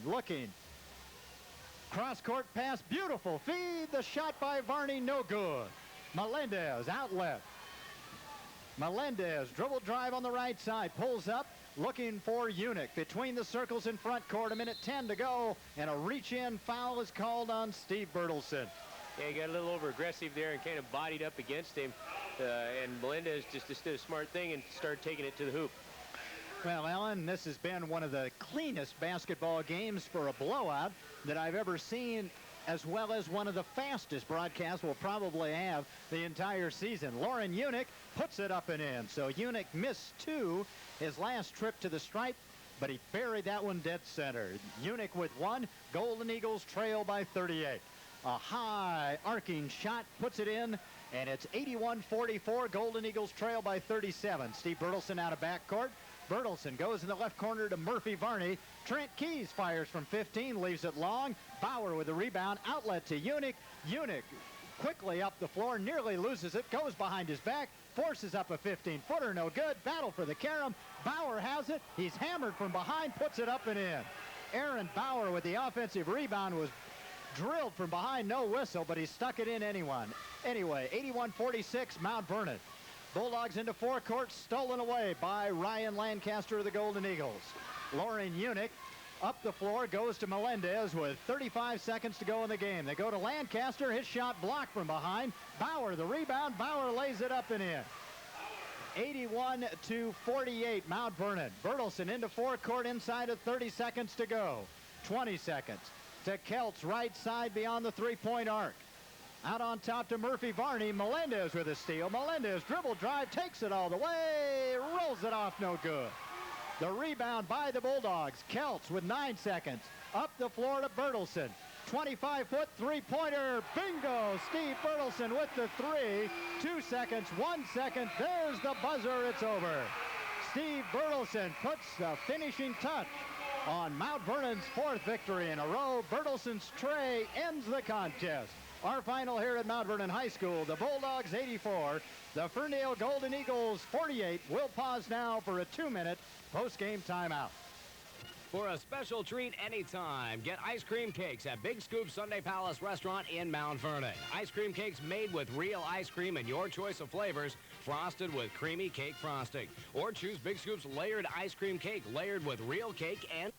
Cross court pass. Beautiful feed. The shot by Varney. No good. Melendez outlet. Melendez dribble drive on the right side. Pulls up. Looking for Unick between the circles in front court. A minute 10 to go, and a reach-in foul is called on Steve Bertelson. Yeah, he got a little over-aggressive there and kind of bodied up against him. And Melendez just did a smart thing and started taking it to the hoop. Well, Alan, this has been one of the cleanest basketball games for a blowout that I've ever seen, as well as one of the fastest broadcasts we'll probably have the entire season. Lauren Unick puts it up and in. So Unick missed 2 his last trip to the stripe, but he buried that one dead center. Unick with 1. Golden Eagles trail by 38. A high arcing shot puts it in, and it's 81-44. Golden Eagles trail by 37. Steve Bertelson out of backcourt. Bertelson goes in the left corner to Murphy Varney. Trent Keys fires from 15, leaves it long. Bauer with the rebound, outlet to Unick. Unick quickly up the floor, nearly loses it, goes behind his back, forces up a 15-footer, no good. Battle for the carom. Bauer has it. He's hammered from behind, puts it up and in. Aaron Bauer with the offensive rebound was drilled from behind, no whistle, but he stuck it in anyway. 81-46 Mount Vernon. Bulldogs into forecourt, stolen away by Ryan Lancaster of the Golden Eagles. Lauren Unick up the floor, goes to Melendez with 35 seconds to go in the game. They go to Lancaster, his shot blocked from behind. Bauer the rebound, Bauer lays it up and in. 81-48 Mount Vernon. Bertelson into forecourt inside of 30 seconds to go. 20 seconds to Kelts right side beyond the three-point arc. Out on top to Murphy Varney. Melendez with a steal. Melendez dribble drive, takes it all the way, rolls it off, no good. The rebound by the Bulldogs. Kelts with 9 seconds. Up the floor to Bertelson. 25-foot three-pointer. Bingo! Steve Bertelson with the 3. 2 seconds, 1 second. There's the buzzer. It's over. Steve Bertelson puts the finishing touch on Mount Vernon's 4th victory in a row. Bertelson's tray ends the contest. Our final here at Mount Vernon High School, the Bulldogs 84, the Ferndale Golden Eagles 48. We'll pause now for a 2-minute post-game timeout. For a special treat anytime, get ice cream cakes at Big Scoop Sunday Palace Restaurant in Mount Vernon. Ice cream cakes made with real ice cream and your choice of flavors, frosted with creamy cake frosting. Or choose Big Scoop's layered ice cream cake, layered with real cake and